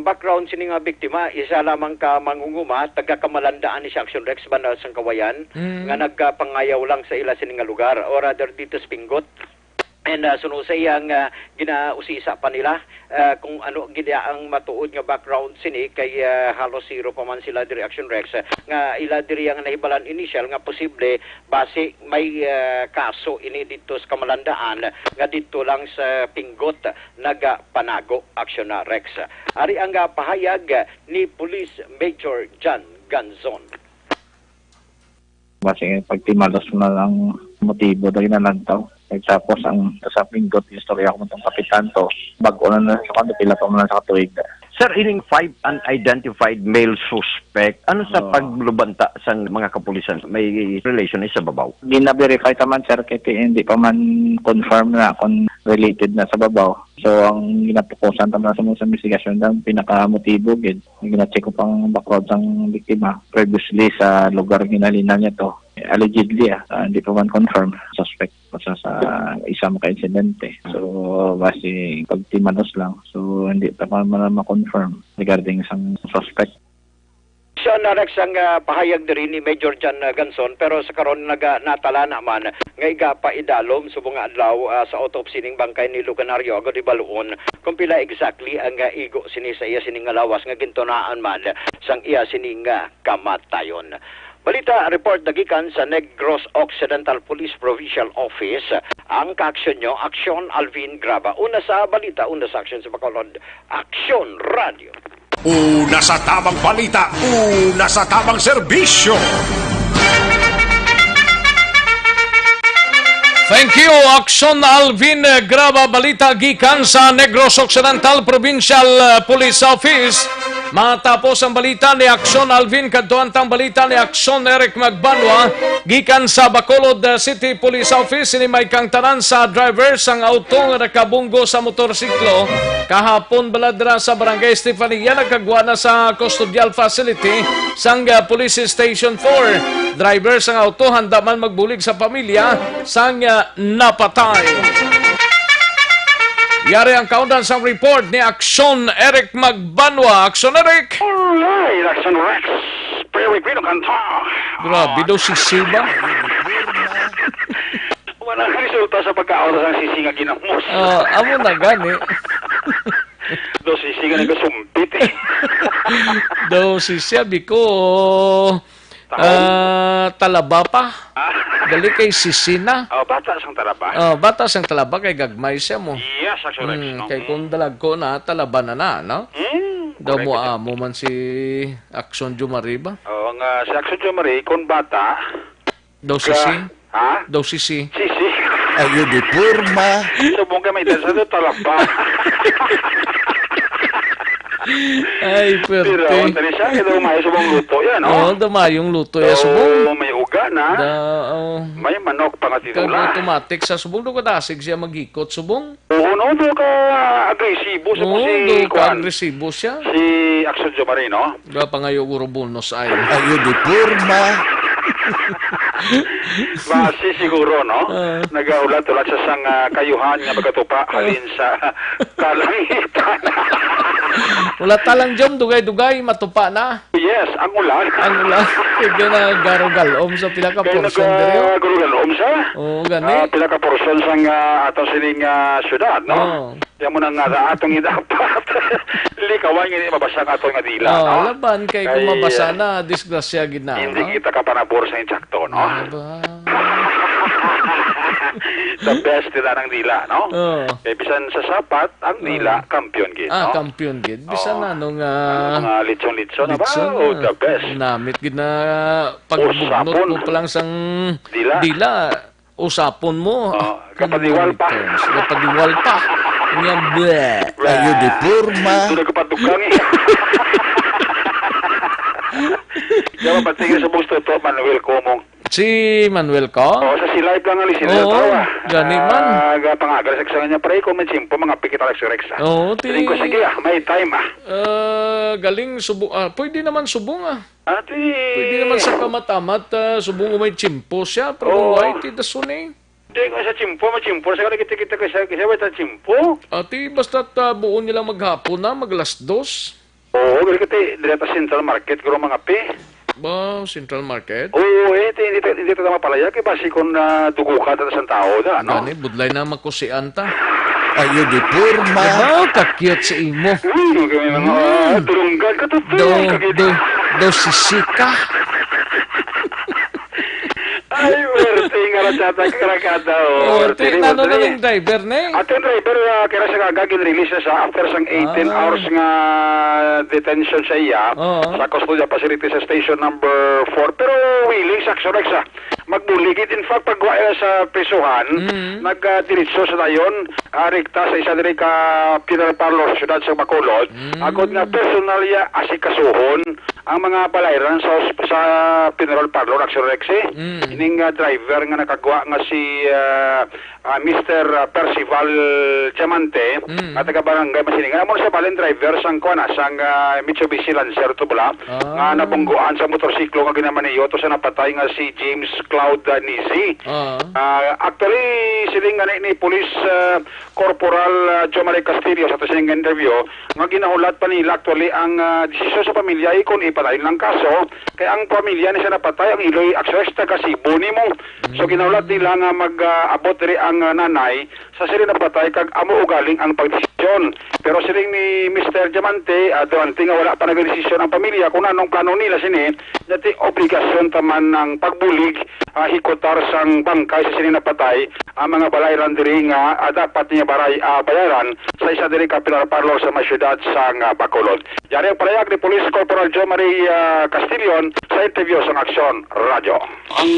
Background sining biktima isa lamang ka mangunguma taga Kamalandaan ni Aksyon Rex Banat sang Kawayan nga nagpangayaw lang sa ila sining lugar or rather dito sa Pinggot. And suno sa iyang ginausisa pa nila kung ano gida ang matuod nga background sini kay halos zero pa man sila diri Aksyon Rex nga ila diri ang nahibalan initial nga posible base may kaso ini dito sa Kamalandaan nga dito lang sa Pinggot nagapanago Aksyon Rex. Ari ang pahayag ni Police Major John Ganzon. Base pagtimalas na lang motibo dahil nalantaw. Tapos ang kasaping got istorya ko itong kapitan to, bago na sa kanto, pila pa mo na sa katuig. Sir, ining 5 unidentified male suspect, ano sa paglubanta sa mga kapulisan? May relation sa babaw? Gina-verify naman, sir, kasi hindi pa man confirm na kung related na sa babaw. So, ang ginapukusan naman sa mga investigasyon ng pinaka-motibo, gina-check ko pang background ng biktima. Previously, sa lugar ginalina niya to, allegedly, hindi pa man confirm, suspect pa sa isang ka-insidente. So, base pagtimanos lang. So, hindi pa man ma-confirm regarding isang suspect. Siya na ang pahayag diri ni Major John Ganson, pero sa karon natala naman nga iga pa idalom subong adlaw sa autopsy ning bangkay ni Lucanario agad di baluon kung pila exactly ang igo sini sa iya sining lawas nga gintunaan man sang iya sining kamatayon. Balita report dagikan sa Negros Occidental Police Provincial Office. Ang kaaksyon nyo, Aksyon Alvin Graba. Una sa balita, una sa aksyon sa Bacolod, Aksyon Radio. Una sa tamang balita, una sa tamang serbisyo. Thank you, Aksyon Alvin Graba. Balita gikan sa Negros Occidental Provincial Police Office. Matapos ang balita ni Aksyon Alvin, kadtuantang balita ni Aksyon Eric Magbanwa, gikan sa Bacolod City Police Office, ini may kang tanan sa driver sang auto nga nakabunggo sa motorsiklo. Kahapon baladra sa Barangay Estefania, nagkagwa na sa custodial facility sang Police Station 4. Driver sang auto handa man magbulig sa pamilya sang napatay. Yari ang kaundan sa report ni Aksyon Eric Magbanwa. Aksyon Eric! Alright, Aksyon Rex. Peregrino Cantong. Grabe daw si Silva. Walang resulta sa pagkaon sa sisinga ginamos. Amo na gani. Do sisinga na kasumpit eh. Daw si Sabi ko, talaba pa. Dali kay Sisina. Bata sang talaba. Bata sang talaba kay gagmay siya mo. Yes, Aksyon Rex. No? Kay kung dalag ko na, talaba na na, no? Daw mo amo man si Aksyon Jumariba. Oo nga, si Aksyon Jumari, kung bata. Daw Sisi. Ha? Daw Sisi. Sisi. Ayo di purma. Subong ka may dasa doon talaba. Ay, pwerte. Pero, tali siya, ito may subong luto yan, no? Oo, damayong luto yan, subong. May uga na. May manok pa nga tinula. Automatic sa subong, doon ka dasig siya mag-ikot, subong. Oo, no, doon ka agresibo. Doon ka agresibo siya. Si Aksyon Jumari, no? Doon pa ngayon urobunos ay. Ayo di purma. Basi siguro, no? Nag-ulat-ulat sa sang kayuhan nga magkatupa halin sa kalangitan. Wala talang jom, dugay-dugay, matupa na. Yes, ang ulan. Ang ulan. Kaya na garugalom sa pila ka portion dere. Garugalom sa? Oo, gani. Pila ka portion sang ato sining syudad, no? Yan mo na nga atong idapat. Likawan nga mabasa nga atong nga dila, no? Laban kay kung mabasa na, disgrasya gina. Hindi kita ka panabor sa insakto, no? The best nila ng dila, no? Kaya bisan sa sapat, ang dila, kampiyon gid, no? Kampiyon gid. Bisan na nung mga litson-litson na ba? Oh, the best. Namit gid na pagbugnot mo pa lang sang dila. Usapon mo. Kapadiwal pa. Kapadiwal pa. Nga bleh. Ayo di purma. Sudah kapatukang eh. Kaya mapatingin sa busto ito, Manuel Comong. Si Manuel ko? Oo, sa silay lang alisin na tawa. Gani man. Pangagal sa nga niya, pare, kung may simpo, mga pikit Alex Rex. Oo, Tiling ko, sige may time galing subong, pwede naman subong Ati. Pwede naman sa kamatamat, subong may chimpo siya, pero white, dasune. Hindi ko sa chimpo, sa kita kasi wait sa chimpo. Ati, basta't buon nila maghapon na, maglas 2. Oo, gali kati, direta Central Market, guro mga pi. Ba, Central Market? Oo, hindi ito mapalaya, kaya basi kung dugo ka sa tao na, no? Gani, budlay na makusian ta. Ayo di purma. Ka-cute sa imo. Kami mga turunggan ka to. Do sisika. Ay, werte nga nga sa karakada. Ano na yung driver, ne? At yung driver, kaya siya gagawin release na siya after sang 18 hours nga detention siya iya sa custodial facility sa station number 4. Pero willing sa action siya magbuligid. In fact, pagwa sa prisuhan, nagdiritso sa dayon, rekta sa isa diri ka funeral parlor sa syudad sa Bacolod. Agod nga personal ya asikasuhon ang mga balayran sa funeral parlor action Rexy. Ining driver nga nakagwa nga si Mr. Percival Diamante at taga-barangay Masiningan. Amo sa balen driver sang kuana sang Mitsubishi Lancer to bula nga nabungguan sa motorsiklo nga ginamaniyo to sa napatay nga si James Cloud Nisi. Actually siling nga ni Police Corporal Jomari Castillo sa sining interview nga ginahulat pa nila actually ang desisyon sa pamilya ikon ipatay lang kaso kaya ang pamilya ni sa napatay ang iloy access taga Cebu nimo. So ginahulat nila nga mag-abot diri ang nanay sa sila napatay kag amo ugaling ang pagdesisyon. Pero siling ni Mr. Diamante, Diamante nga wala pa nagdesisyon ang pamilya kung anong plano nila sini, dati obligasyon taman ng pagbulig hikotar sang bangkay sa sila napatay ang mga balayran diri nga dapat niya bayaran sa isa diri ka pinarparlor sa masyudad sang Bacolod. Yari ang palayag ni Police Corporal Jomari Castillo sa interview sa Aksyon Radio. Ang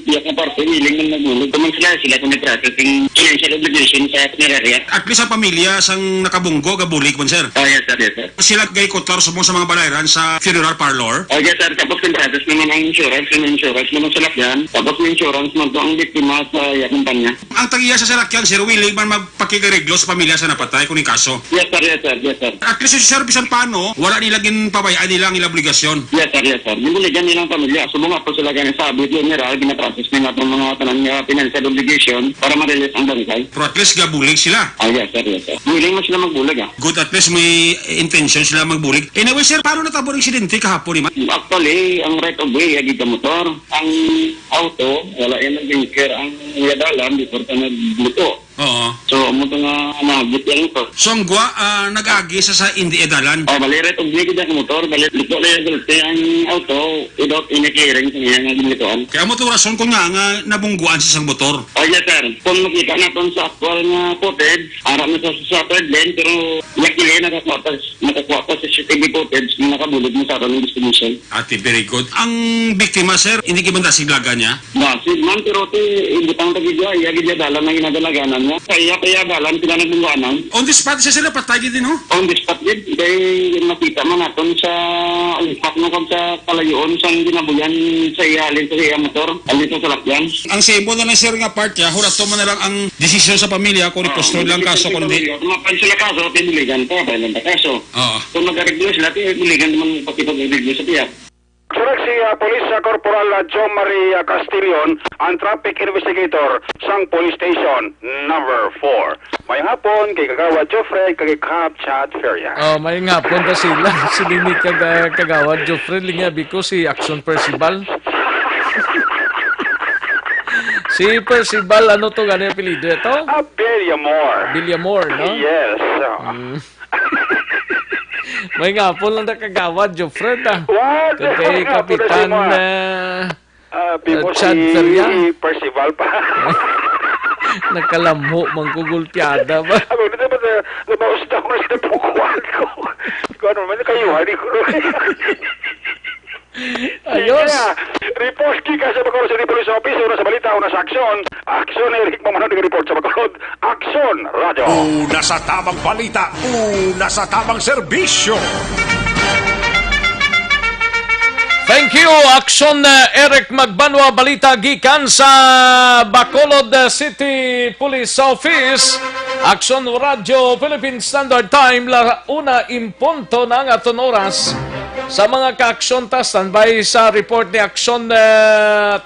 tiyak na parte, hiling ng nagulog. Kung sila kung nag-trafficking financial obligation sa punerarya. At least ang pamilya sang nakabunggo, gabulig man, sir. Oh, yes, sir, yes, sir. Sila gay kotar sa mga balayran sa funeral parlor. Oh, yes, sir. Tapos kontratos naman ang insurance naman sa lakyan. Tapos yung insurance naman to ang biktima sa kumpanya. Ang tagiya sa salakyan, sir, willing man magpakigariglo sa pamilya sa napatay kung ni kaso. Yes, sir, yes, sir, yes, sir. At least yung service paano, wala nila ginpabayaan nila ang ilang obligasyon. Yes, sir, yes, sir. Yung buligan nilang pamilya. Subunga po sila ganyan sabi, general, ginaprocess nila itong mga tanang financial obligation para ma-release ang bangkay. Pero at least gabulig sila. Ah, yes, sir, yes, sir. Willing mo sila magbulig, Good, at least may intention sila magbulig. Anyway, sir, paano natabo ang insidente kahapon, man? Actually, ang right of way, agad ka motor. Ang auto, wala yan ang binker. Ang yadalan, before ka nagluto. Oo. So, mo nga nabot yan ito. So, ang gwa, nag-agi sa hindi edalan? Oh, bali, right of way, agad ka motor. Bali, luto na yung ang auto without any clearing sa nga ginlituan. Kaya mo ito rason ko nga nabungguan sa isang motor. Oh, yes, sir. Kung makita natin sa actual nga footage, harap na sa third lane, pero luckily, nakakuha pa sa CCTV footage na nakabulog mo sa akin ng distribution. Ate, very good. Ang biktima, sir, hindi kibanda siglaga niya? Basig man, pero ibutang tagidya, iyagidya dalan na ginadalaganan niya. Kaya dalan, sila nagbungguanan. On the spot, isa sila patay din, ho? On the spot din. Kaya nakita man natin sa impact mo kung sa palayoon, sa ginabuyan sa ihalin sa iya motor, alito sa lakyan. Ang sebo na lang, sir, nga part niya, hurato mo na lang ang desisyon sa pamilya kung ipostol lang kaso, kung hindi. Kung mapan sila kaso, pinuligan pa, bayan ang kaso. Kung mag-ariglo sila, pinuligan naman pakipag-ariglo sa tiyak. Surak si Police Corporal Jomari Castillo, ang traffic investigator sang Police Station number 4. May hapon kay Kagawa Joffrey kay Cap Chat Feria. Oh, may hapon pa sila. Siling ni Kagawa Joffrey lingabi ko si Aksyon Percival. Si Percival, ano to gano'y apelido ito? Villamor. Villamor, no? Yes. May nga po lang nakagawad, Jofred, What? Kay Kapitan Chad Feria. Percival pa. Nakalamho, mangkugulpiada ba? Ako, dito ba nabaos na ako sa pukuan ko. Ikaw naman, kayuhan ko. Ayos. Report ka sa Bacolod City Police Office, una sa balita, una sa aksyon. Aksyon, Eric Mamanod, report sa Bacolod. Aksyon, radyo. Una sa tamang balita, una sa tamang serbisyo. Thank you, Aksyon Eric Magbanwa, balita gikan sa Bacolod City Police Office. Aksyon Radio, Philippine Standard Time, una impunto na ang aton oras. Sa mga ka-aksyon standby sa report ni Aksyon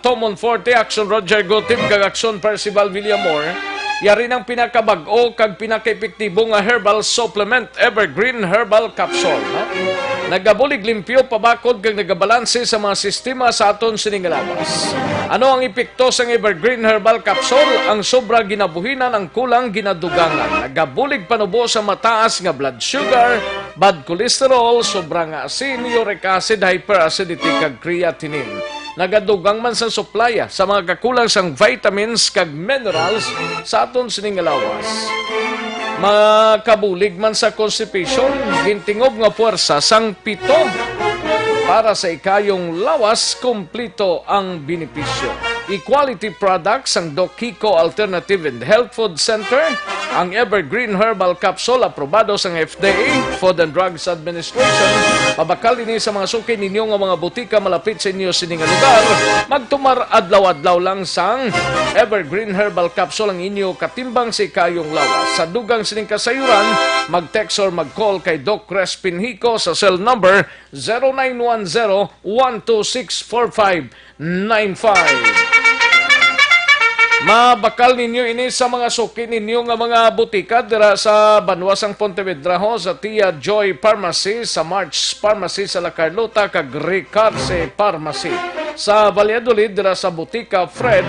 Tomon Forte, Aksyon Roger Gotib, kag Aksyon Percival Villamor. Yari ng pinakabag-o kag pinaka-epektibo nga herbal supplement, Evergreen Herbal Capsule. No? Nagabulig limpyo, pabakod kag nagabalanse sa mga sistema sa aton siningalabas. Ano ang epekto sa Evergreen Herbal Capsule? Ang sobra ginabuhinan, ang kulang ginadugangan. Nagabulig panubo sa mataas nga blood sugar, bad cholesterol, sobrang asin, uric acid, hyperacidity kag creatinine. nagadugang man sa supply sa mga kakulang sang vitamins kag minerals sa aton sining lawas. Makabulig man sa constipation, gintingob nga puwersa sang pito. Para sa ikayong lawas, kumplito ang benepisyo. Equality products ang Doc Kiko Alternative and Health Food Center, ang Evergreen Herbal Capsule aprobado sa FDA, Food and Drugs Administration. Pabakal ini sa mga suki ninyo nga mga butika malapit sa inyo sining lugar. Magtumar adlaw-adlaw lang sang Evergreen Herbal Capsule ang inyo katimbang sa ikayong lawas. Sa dugang sining kasayuran, mag-text or mag-call kay Doc Crespin Hico sa cell number 0910-126-4595. Mabakal ninyo ini sa mga suki ninyo nga mga butika dira sa Banwasang Pontevedra ho, sa Tia Joy Pharmacy, sa March Pharmacy sa La Carlota, kag Ricarse Pharmacy. Sa Valladolid dira sa Butika Fred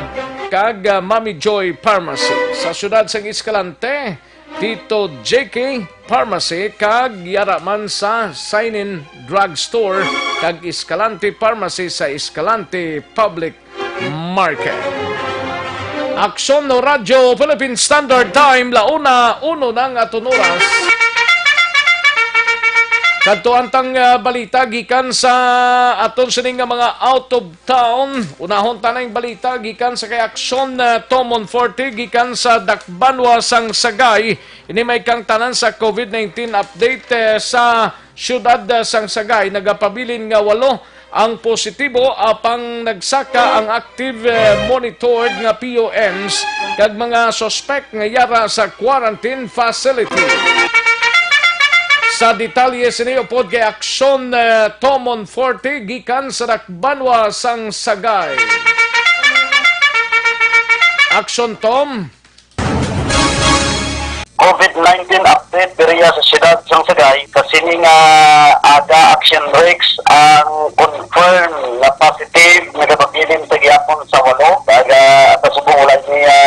kag Mami Joy Pharmacy. Sa syudad sang Escalante, Tito JK Pharmacy kag yaraman sa Sign-in Drugstore kag Escalante Pharmacy sa Escalante Public Market. Aksyon no Radyo Philippine Standard Time, launa, uno ng aton oras. Kadtuantang balita gikan sa aton sining nga mga out of town. Unahon tanang balita gikan sa kay Aksyon Tomon 40 gikan sa Dakbanwa sang Sagay. Ini may kang tanan sa COVID-19 update sa syudad sang Sagay. Nagapabilin nga 8 ang positibo apang nagsaka ang active monitored nga POMs kag mga suspect nga yara sa quarantine facility. Sa detalye siniyo pod kay Aksyon Tomon 40 gikan sa Dakbanwa sang Sagay. Aksyon Tom. COVID-19 update diriya sa siyudad sang Sagay kasi nga aga action breaks ang confirm na positive nagapabilin sa gihapon sa 8 aga pasubong wala niya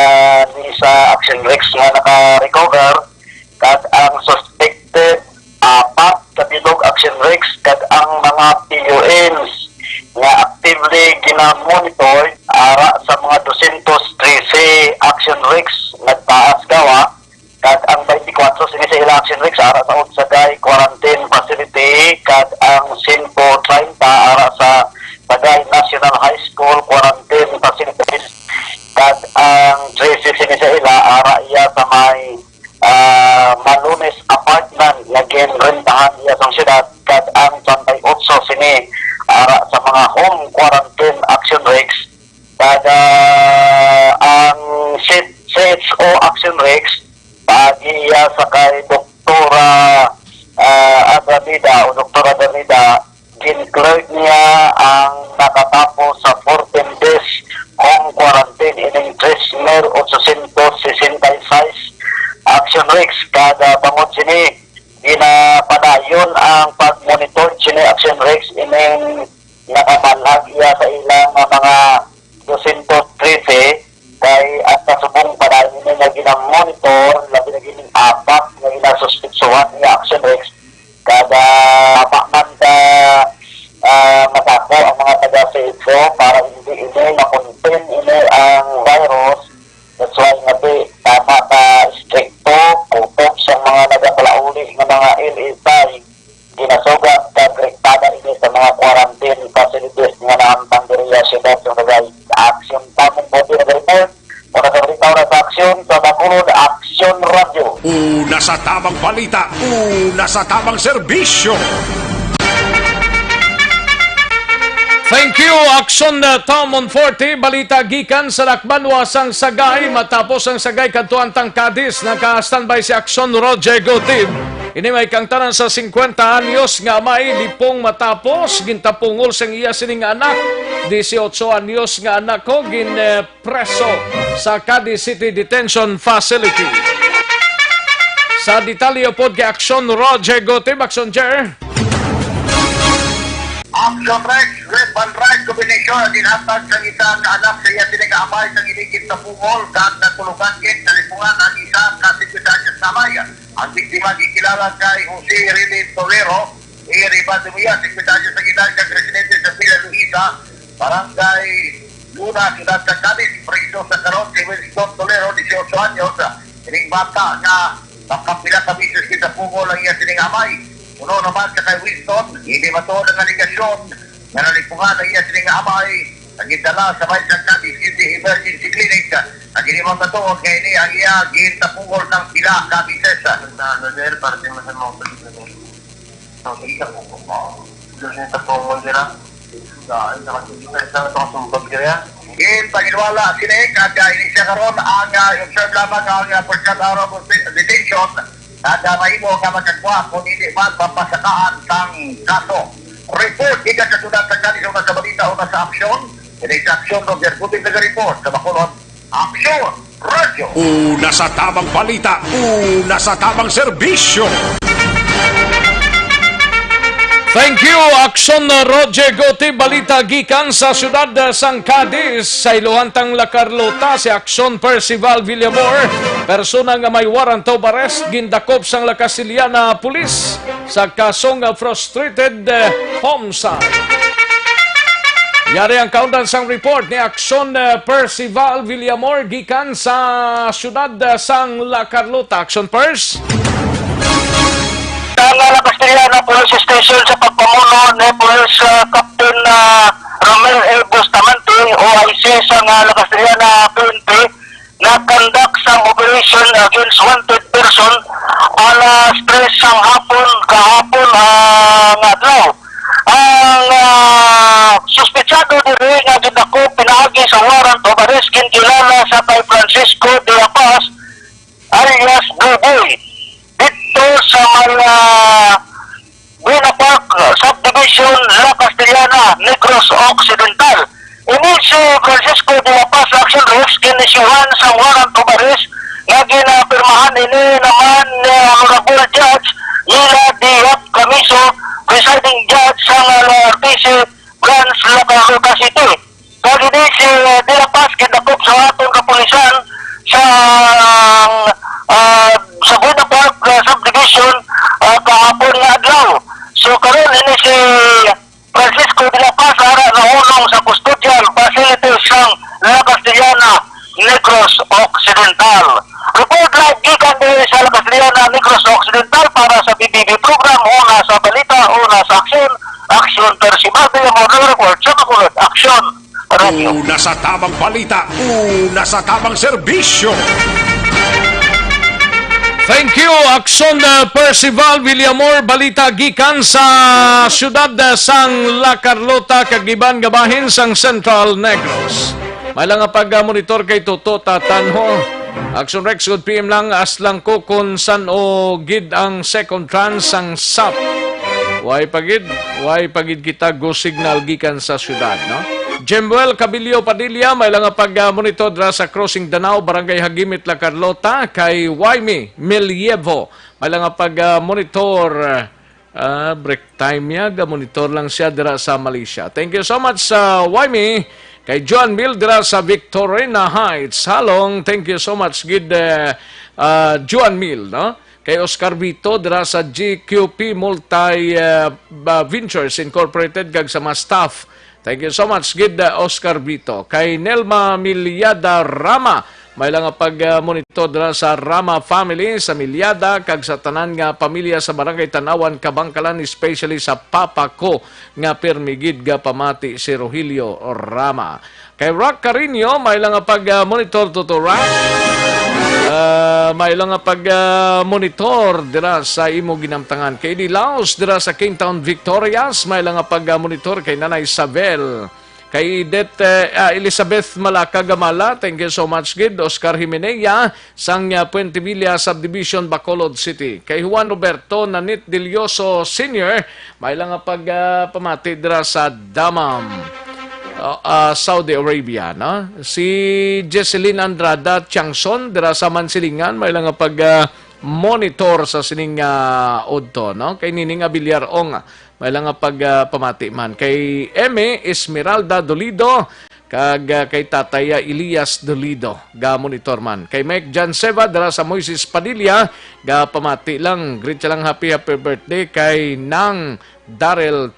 ni sa action breaks nga naka-recover kag ang suspected 4 kabilog action breaks kag ang mga PUNs nga actively gina-monitor ara sa mga 213 action breaks nagtaas gawa. Kag ang 24 sini sa ilang action weeks ara sa Sagay quarantine facility kag ang 130 ara sa Sagay National High School quarantine facilities kag ang 13 sini sa ila ara iya sa may Malunes apartment laging rentahan iya sa siyudad kag ang 28 sini ara sa mga home quarantine action weeks kag ang CHO action weeks pagiya sa kay Doktora Adamida o Doktora Adamida, gin-clerk niya ang nakatapos sa 14 days home quarantine ining 3,866 action weeks kada pamod sini ginapadayon ang pag-monitor sini action weeks ining nakamanhag iya sa ilang mga 213 kay at kasubong padayon ini nga ginamonitor labi na gining 4 nga ginasuspitsuhan nga action weeks kada man ka matako ang mga taga-CHO para hindi ini makontain ini ang virus. That's why nga tama ka stricto kutob sa mga nagapalauli nga mga LSI ginasugat kagrektada ini sa mga quarantine facilities nga naamtang diriya siyudad sa Sagay. Aksyon tamong body na report o nagkabalitaw na sa Aksyon sa Bacolod Aksyon Radio. Una sa tamang balita, una sa tamang serbisyo. Thank you, Aksyon Tomon 40. Balita gikan sa Dakbanwa sang Sagay. Matapos ang Sagay kadtuantang Cadiz, naka-standby si Aksyon Roger Gotib. Ini may kang tanan sa 50 anyos nga may lipong matapos gintapungol sang iya sining anak. 18 anyos nga anak ko ginpreso sa Cadiz City Detention Facility. Sa detalye pod kay Aksyon Roger Gotib, Aksyon Jer. Aksyon Rex, Red Band Right Combination, dinhatag sa isang anak sa iya sinigaamay sa iligid na pungol kang natulugan kit na lipungan ang isang kasikwidadyas na maya. Ang biktima gikilala kay Jose Rilly Tolero, Iriba Dumia, sikwidadyas sa gilal kag residente sa Villa Luisa, Barangay Luna, Ciudad sa Cadiz, preso sa karon si Winston Tolero, 18 anyos. Sining bata nga nakapila ka bisis kita pungol ang iya sining amay. Uno naman sa kay Winston, hindi matuod ang aligasyon na nalipungan ang iya sining amay. Ang itala sa may sa Cadiz City Emergency Clinic. Ang inimang matuod kay ini ang iya gintapungol ng pila ka bisis. Nader, para din masan mo sa isa mo. Sa isa mo. Doon sa pungol nila. Dahil nakasugita isang ito kasumpag kaya. In paginiwala sinig at ini siya karon ang observe lamang ang pagkat araw of detention at mahimo ka magkagwa kung hindi man papasakaan sang kaso. Report ikat sa Sudan sa Cadiz sa Balita o sa Aksyon. Ini sa Aksyon ng Gerbuting nag-report sa Bacolod. Aksyon Radio. Una sa tamang balita, una sa tamang serbisyo. Thank you, Aksyon Roger Goti, balita gikan sa siyudad sang Cadiz. Sa Iluhantang La Carlota, si Aksyon Percival Villamor, persona nga may warrant of arrest, gindakop sang La Casiliana Police sa kasong frustrated homicide. Yari ang kaundan sang report ni Aksyon Percival Villamor gikan sa siyudad sang La Carlota. Aksyon Pers. Ang La Casiliana Police Station sa pagpamuno ni Police Captain Romel L. Bustamante o IC sa La Casiliana PNP na-conduct sa operation against wanted person alas 3 sang hapon kahapon nga adlaw. Ang suspetsado diri nga gidako pinaagi sa warrant of arrest kilala sa kay Francisco de la Paz alias Bulig dito sa mga Buena Park Subdivision La Castellana, Negros Occidental. Ini si Francisco de la Paz Action Rex kinisihan sa warrant of arrest nga ginapirmahan ini naman ni Honorable Judge Nila Diab Camiso, presiding judge sa RTC Branch La Carlota City. Kaya ini si de la Paz kinakop sa atong kapulisan sa Buena Park Subdivision kahapon nga adlaw. So karon ini si Francisco de la Paz ara nahulong sa custodial facilities sang La Castellana, Negros Occidental. Report live gikan din sa La Castellana, Negros Occidental para sa BBB program una sa balita, una sa aksyon. Aksyon Percival Villamor report sa Bacolod. Aksyon Radio. Una sa tamang balita, una sa tamang serbisyo. Thank you, Aksyon Percival Villamor, balita gikan sa siyudad sang La Carlota, kagiban gabahin sang Central Negros. May lang pag-monitor kay Toto Tatanho. Aksyon Rex, good PM lang, aslang ko kung san o gid ang second trans sang SAP. Why pagid kita go signal gikan sa siyudad, no? Jemuel Cabilio Padilla, may lang pag-monitor dra sa Crossing Danao, Barangay Hagimit, La Carlota, kay Jaime Milievo. May lang pag-monitor, break time niya, monitor lang siya dra sa Malaysia. Thank you so much sa Jaime. Kay John Mil dra sa Victorina Heights, Halong, thank you so much, good John Mil, no? Kay Oscar Vito dra sa GQP Multi Ventures Incorporated, kag sa mga staff. Thank you so much, good Oscar Vito. Kay Nelma Milyada Rama, may lang pag-monitor dra sa Rama family sa Milyada, kag sa tanan nga pamilya sa Barangay Tanawan, Kabangkalan, especially sa papa ko nga permigid ga pamati si Rogelio Rama. Kay Rock Carino, may lang pag-monitor to Rock. May lang pag-monitor dira sa imo ginamtangan. Kay Di Laos dira sa Kingtown, Victorias, may lang pag-monitor kay Nanay Isabel. Kay Elizabeth Malaka Gamala, thank you so much, good. Oscar Jimenea, sang Puente Villa Subdivision, Bacolod City. Kay Juan Roberto Nanit Delioso Sr., may lang pamati dira sa Damam, Saudi Arabia, no? Si Jesseline Andrada Tiangson dira sa Mansilingan, may lang monitor sa sining odto, no? Kay Nining Abiliar Ong, may lang pamati man. Kay Eme Esmeralda Dolido, kag kay Tataya Elias Dolido, ga monitor man. Kay Mike Janseva dira sa Moises Padilla, ga pamati lang, greet lang happy birthday kay Nang Darrell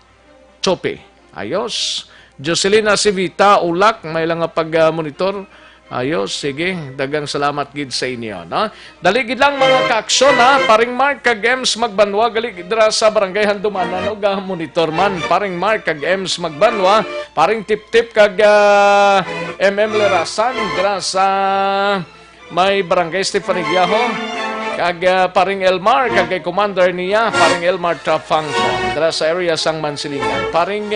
Chope. Ayos. Jocelyn Acivita, Ulak, may lang nga pag-monitor. Ayos, sige, dagang salamat gid sa inyo, no? Daligid lang mga kaaksyon, ha? Paring Mark kag Ems magbanwa gali dira sa barangay Handumanan og monitor man. Paring Mark kag Ems magbanwa, paring tip-tip kag MM Lerasan dira sa may barangay Stefanigiaho. Kag paring Elmar, kag kay commander niya, paring Elmar Trafangco, dira sa area sang Mansilingan. Paring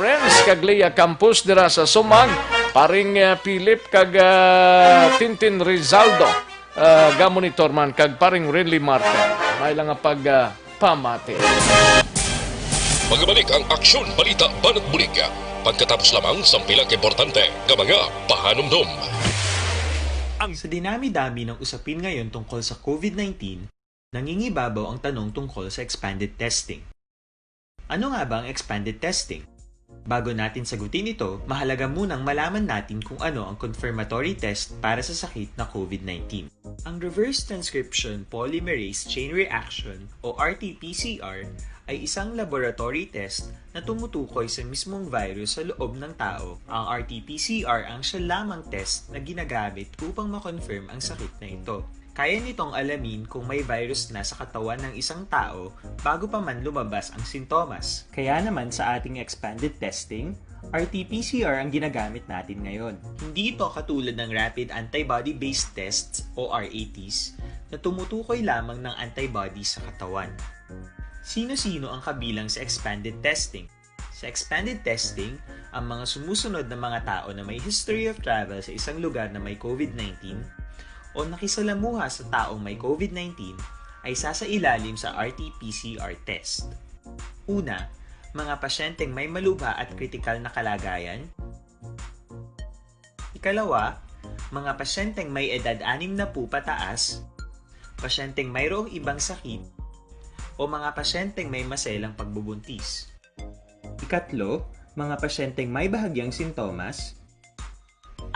Renz, kag Lea Campus, dira sa Sumag. Paring Philip, kag Tintin Rizaldo, ga-monitor man, kag paring Rinley Martin. May lang pamati. Magbalik ang Aksyon Balita Banat Bulig. Pagkatapos lamang sa pilang importante ng mga pahanumdum. Sa dinami-dami ng usapin ngayon tungkol sa COVID-19, nangingibabaw ang tanong tungkol sa expanded testing. Ano nga ba ang expanded testing? Bago natin sagutin ito, mahalaga munang malaman natin kung ano ang confirmatory test para sa sakit na COVID-19. Ang reverse transcription polymerase chain reaction o RT-PCR ay isang laboratory test na tumutukoy sa mismong virus sa loob ng tao. Ang RT-PCR ang siya lamang test na ginagamit upang makonfirm ang sakit na ito. Kaya nitong alamin kung may virus na sa katawan ng isang tao bago pa man lumabas ang sintomas. Kaya naman sa ating expanded testing, RT-PCR ang ginagamit natin ngayon. Hindi ito katulad ng rapid antibody-based tests o RATs na tumutukoy lamang ng antibodies sa katawan. Sino-sino ang kabilang sa expanded testing? Sa expanded testing, ang mga sumusunod na mga tao na may history of travel sa isang lugar na may COVID-19 o nakisalamuha sa taong may COVID-19 ay sasailalim sa RT-PCR test. Una, mga pasyenteng may malubha at kritikal na kalagayan. Ikalawa, mga pasyenteng may edad 60 pataas, pasyenteng mayroong ibang sakit, o mga pasyenteng may maselang pagbubuntis. Ikatlo, mga pasyenteng may bahagyang sintomas.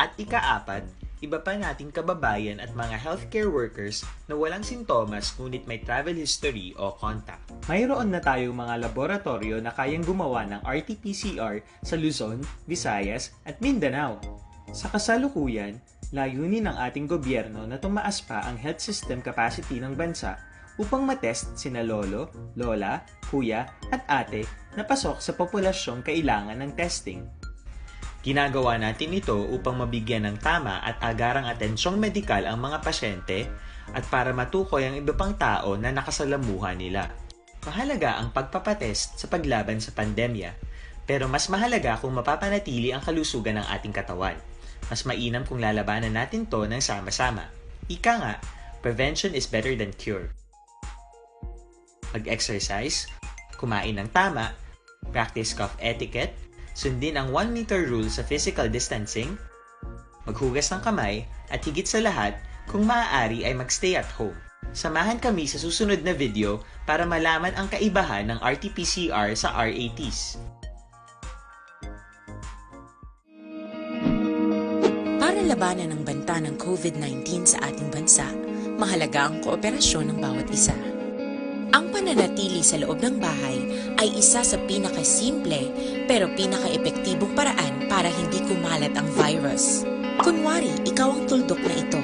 At ikaapat, iba pa nating kababayan at mga healthcare workers na walang sintomas ngunit may travel history o contact. Mayroon na tayong mga laboratorio na kayang gumawa ng RT-PCR sa Luzon, Visayas at Mindanao. Sa kasalukuyan, layunin ng ating gobyerno na tumaas pa ang health system capacity ng bansa upang matest sina lolo, lola, kuya at ate na pasok sa populasyong kailangan ng testing. Ginagawa natin ito upang mabigyan ng tama at agarang atensyong medikal ang mga pasyente at para matukoy ang iba pang tao na nakasalamuha nila. Mahalaga ang pagpapatest sa paglaban sa pandemya, pero mas mahalaga kung mapapanatili ang kalusugan ng ating katawan. Mas mainam kung lalabanan natin to ng sama-sama. Ika nga, prevention is better than cure. Mag-exercise, kumain ng tama, practice cough etiquette, sundin ang 1 meter rule sa physical distancing, maghugas ng kamay, at higit sa lahat, kung maaari ay magstay at home. Samahan kami sa susunod na video para malaman ang kaibahan ng RT-PCR sa RATs. Para labanan ang banta ng COVID-19 sa ating bansa, mahalaga ang kooperasyon ng bawat isa. Ang pananatili sa loob ng bahay ay isa sa pinakasimple pero pinaka-epektibong paraan para hindi kumalat ang virus. Kunwari, ikaw ang tuldok na ito.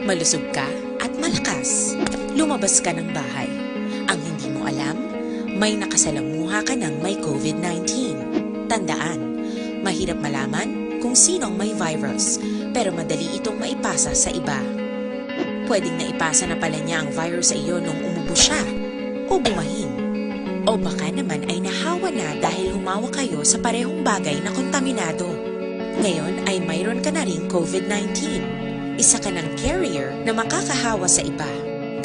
Malusog ka at malakas. Lumabas ka ng bahay. Ang hindi mo alam, may nakasalamuha ka ng may COVID-19. Tandaan, mahirap malaman kung sino ang may virus, pero madali itong maipasa sa iba. Pwedeng naipasa na pala niya ang virus sa iyo nung umubo siya o bumahin. O baka naman ay nahawa na dahil humawa kayo sa parehong bagay na kontaminado. Ngayon ay mayroon ka na rin COVID-19. Isa ka ng carrier na makakahawa sa iba.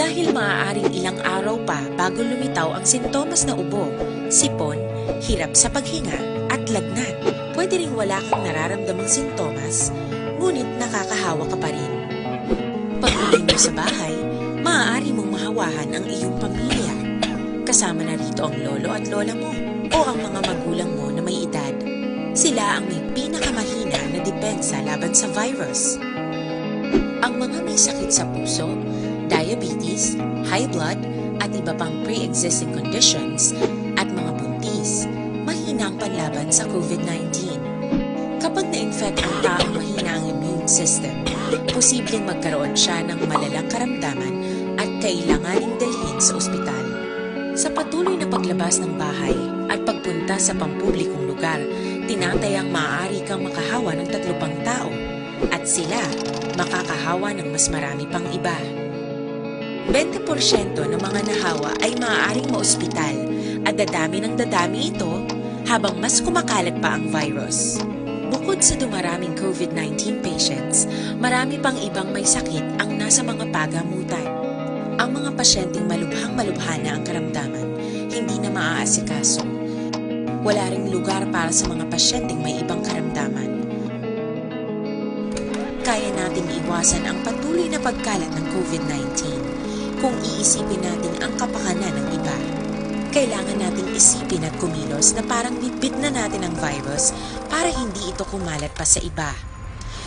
Dahil maaaring ilang araw pa bago lumitaw ang sintomas na ubo, sipon, hirap sa paghinga at lagnat. Pwede ring wala kang nararamdamang sintomas, ngunit nakakahawa ka pa rin. Pag-uwi mo sa bahay, maaari mong mahawahan ang iyong pamilya. Kasama na rito ang lolo at lola mo o ang mga magulang mo na may edad. Sila ang may pinakamahina na depensa laban sa virus. Ang mga may sakit sa puso, diabetes, high blood, at iba pang pre-existing conditions at mga buntis, mahina ang panlaban sa COVID-19. Kapag na-infect ang taong mahina ang immune system, posibleng magkaroon siya ng malalang karamdaman at kailanganing dalhin sa ospital. Sa patuloy na paglabas ng bahay at pagpunta sa pampublikong lugar, tinatayang maaari kang makahawa ng 3 pang tao at sila makakahawa ng mas marami pang iba. 20% ng mga nahawa ay maaaring maospital at dadami ng dadami ito habang mas kumakalat pa ang virus. Bukod sa dumaraming COVID-19 patients, marami pang ibang may sakit ang nasa mga pagamutan. Ang mga pasyenteng malubhang-malubha na ang karamdaman, hindi na maaasikaso. Wala ring lugar para sa mga pasyenteng may ibang karamdaman. Kaya nating iwasan ang patuloy na pagkalat ng COVID-19 kung iisipin natin ang kapakanan ng iba. Kailangan nating isipin at kumilos na parang bitbit na natin ang virus para hindi ito kumalat pa sa iba.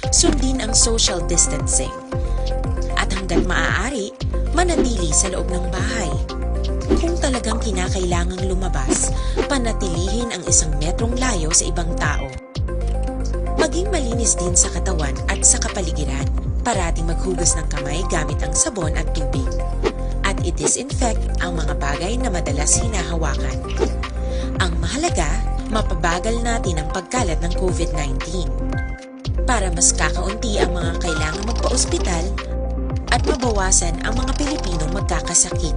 Sundin ang social distancing. At hanggat maaari, manatili sa loob ng bahay. Kung talagang kinakailangang lumabas, panatilihin ang 1 metrong layo sa ibang tao. Maging malinis din sa katawan at sa kapaligiran. Parating maghugas ng kamay gamit ang sabon at tubig. At i-disinfect ang mga bagay na madalas hinahawakan. Ang mahalaga, mapabagal natin ang pagkalat ng COVID-19. Para mas kakaunti ang mga kailangang magpa-ospital at mabawasan ang mga Pilipinong magkakasakit.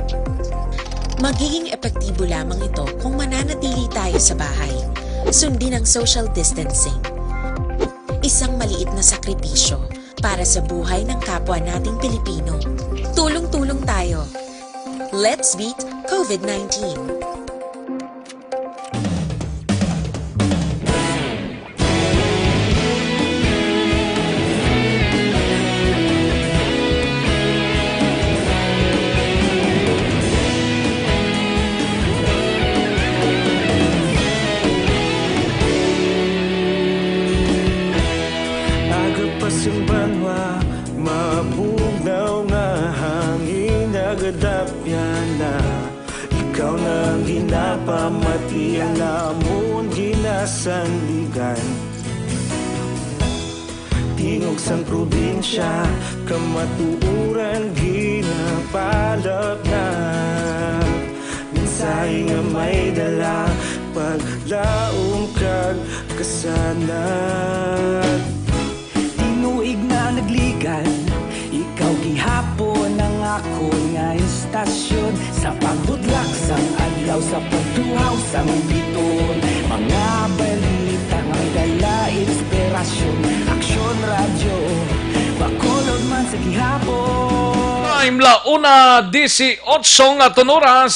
Magiging epektibo lamang ito kung mananatili tayo sa bahay. Sundin ang social distancing. Isang maliit na sakripisyo para sa buhay ng kapwa nating Pilipino. Tulong-tulong tayo. Let's beat COVID-19. Pasimbanwa, mabugnaw nga hangin nagadapyan na. Ikaw na ginapamati ang lamon ginasandigan. Tingog sang probinsya, kamatuuran ginapalap na. Minsay nga may dala, paglaong kag kasanat. Tinuig na nagligan, ikaw gihapon ang ako nga istasyon. Sa pagbudlak sang adlaw, sa pagtuhaw sang biton. Mga balita nga dala inspirasyon. Aksyon radyo, bakolod man sa gihapon. Time la 1:18 nga oras.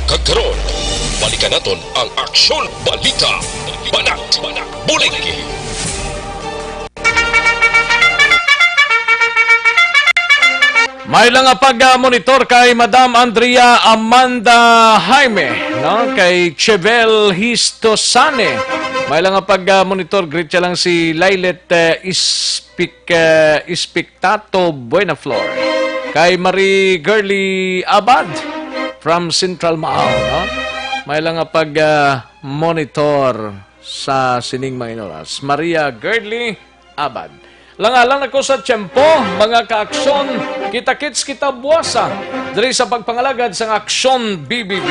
Kagkaroon, balikan naton ang Aksyon Balita. Banat, Bulig. May lang pag-monitor kay Madam Andrea Amanda Jaime, no? Kay Chevel Histosane. May lang pag-monitor, greet siya lang si Lilet Ispictato Buenaflor. Kay Marie Girly Abad from Central Mao, no? May lang pag-monitor sa sining mga inoras. Maria Girly Abad. Langalang ako sa tiyempo, mga ka-aksyon, kita-kits kita buwasa, diri sa pagpangalagad sa Aksyon BBB.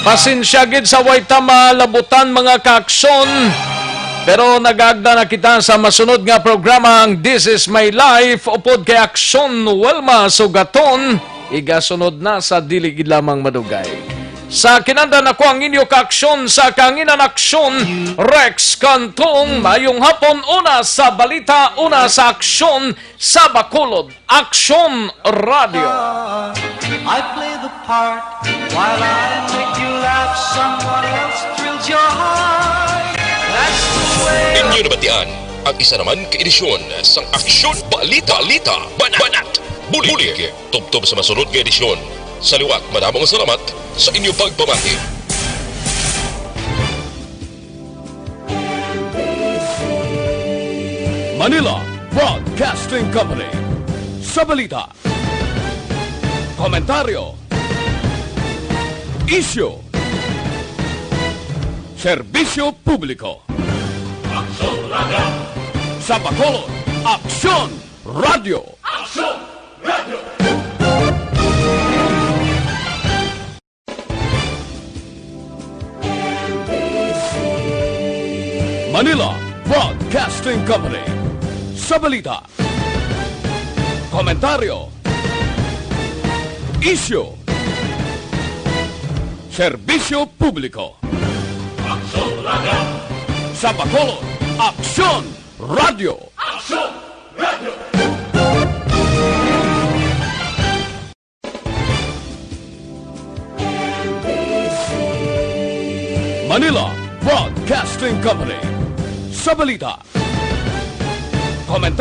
Pasensya gid sa way tama labutan, mga ka-aksyon. Pero nagagda na kita sa masunod nga programa ang This Is My Life upod kay Aksyon Welma Sugaton. Igasunod na sa diligid lamang madugay. Sa kinanda na ko ang inyo ka-aksyon sa Kanginan Aksyon, Rex Cantong, mayong hapon una sa balita, una sa aksyon sa Bacolod, Aksyon Radio. I play the part while I make you laugh. Someone else thrills your heart. That's the way. Inyo nabatian ang isa naman ka-edisyon sang Aksyon Balita, Banat, Bulig. Tubtob sa masunod nga edisyon. Sa liwat, madamong salamat sa inyo pagpamati. Manila Broadcasting Company. Sa balita, komentaryo, issue, serbisyo publiko. Aksyon Radio. Sa Bacolod, Aksyon Radio. Aksyon Radio. Manila Broadcasting Company. Sa balita, komentaryo, issue, serbisyo publiko. Aksyon Radio. Sa Bacolod, Aksyon Radio. Aksyon Radio. Manila Broadcasting Company. Sa balita, komentaryo,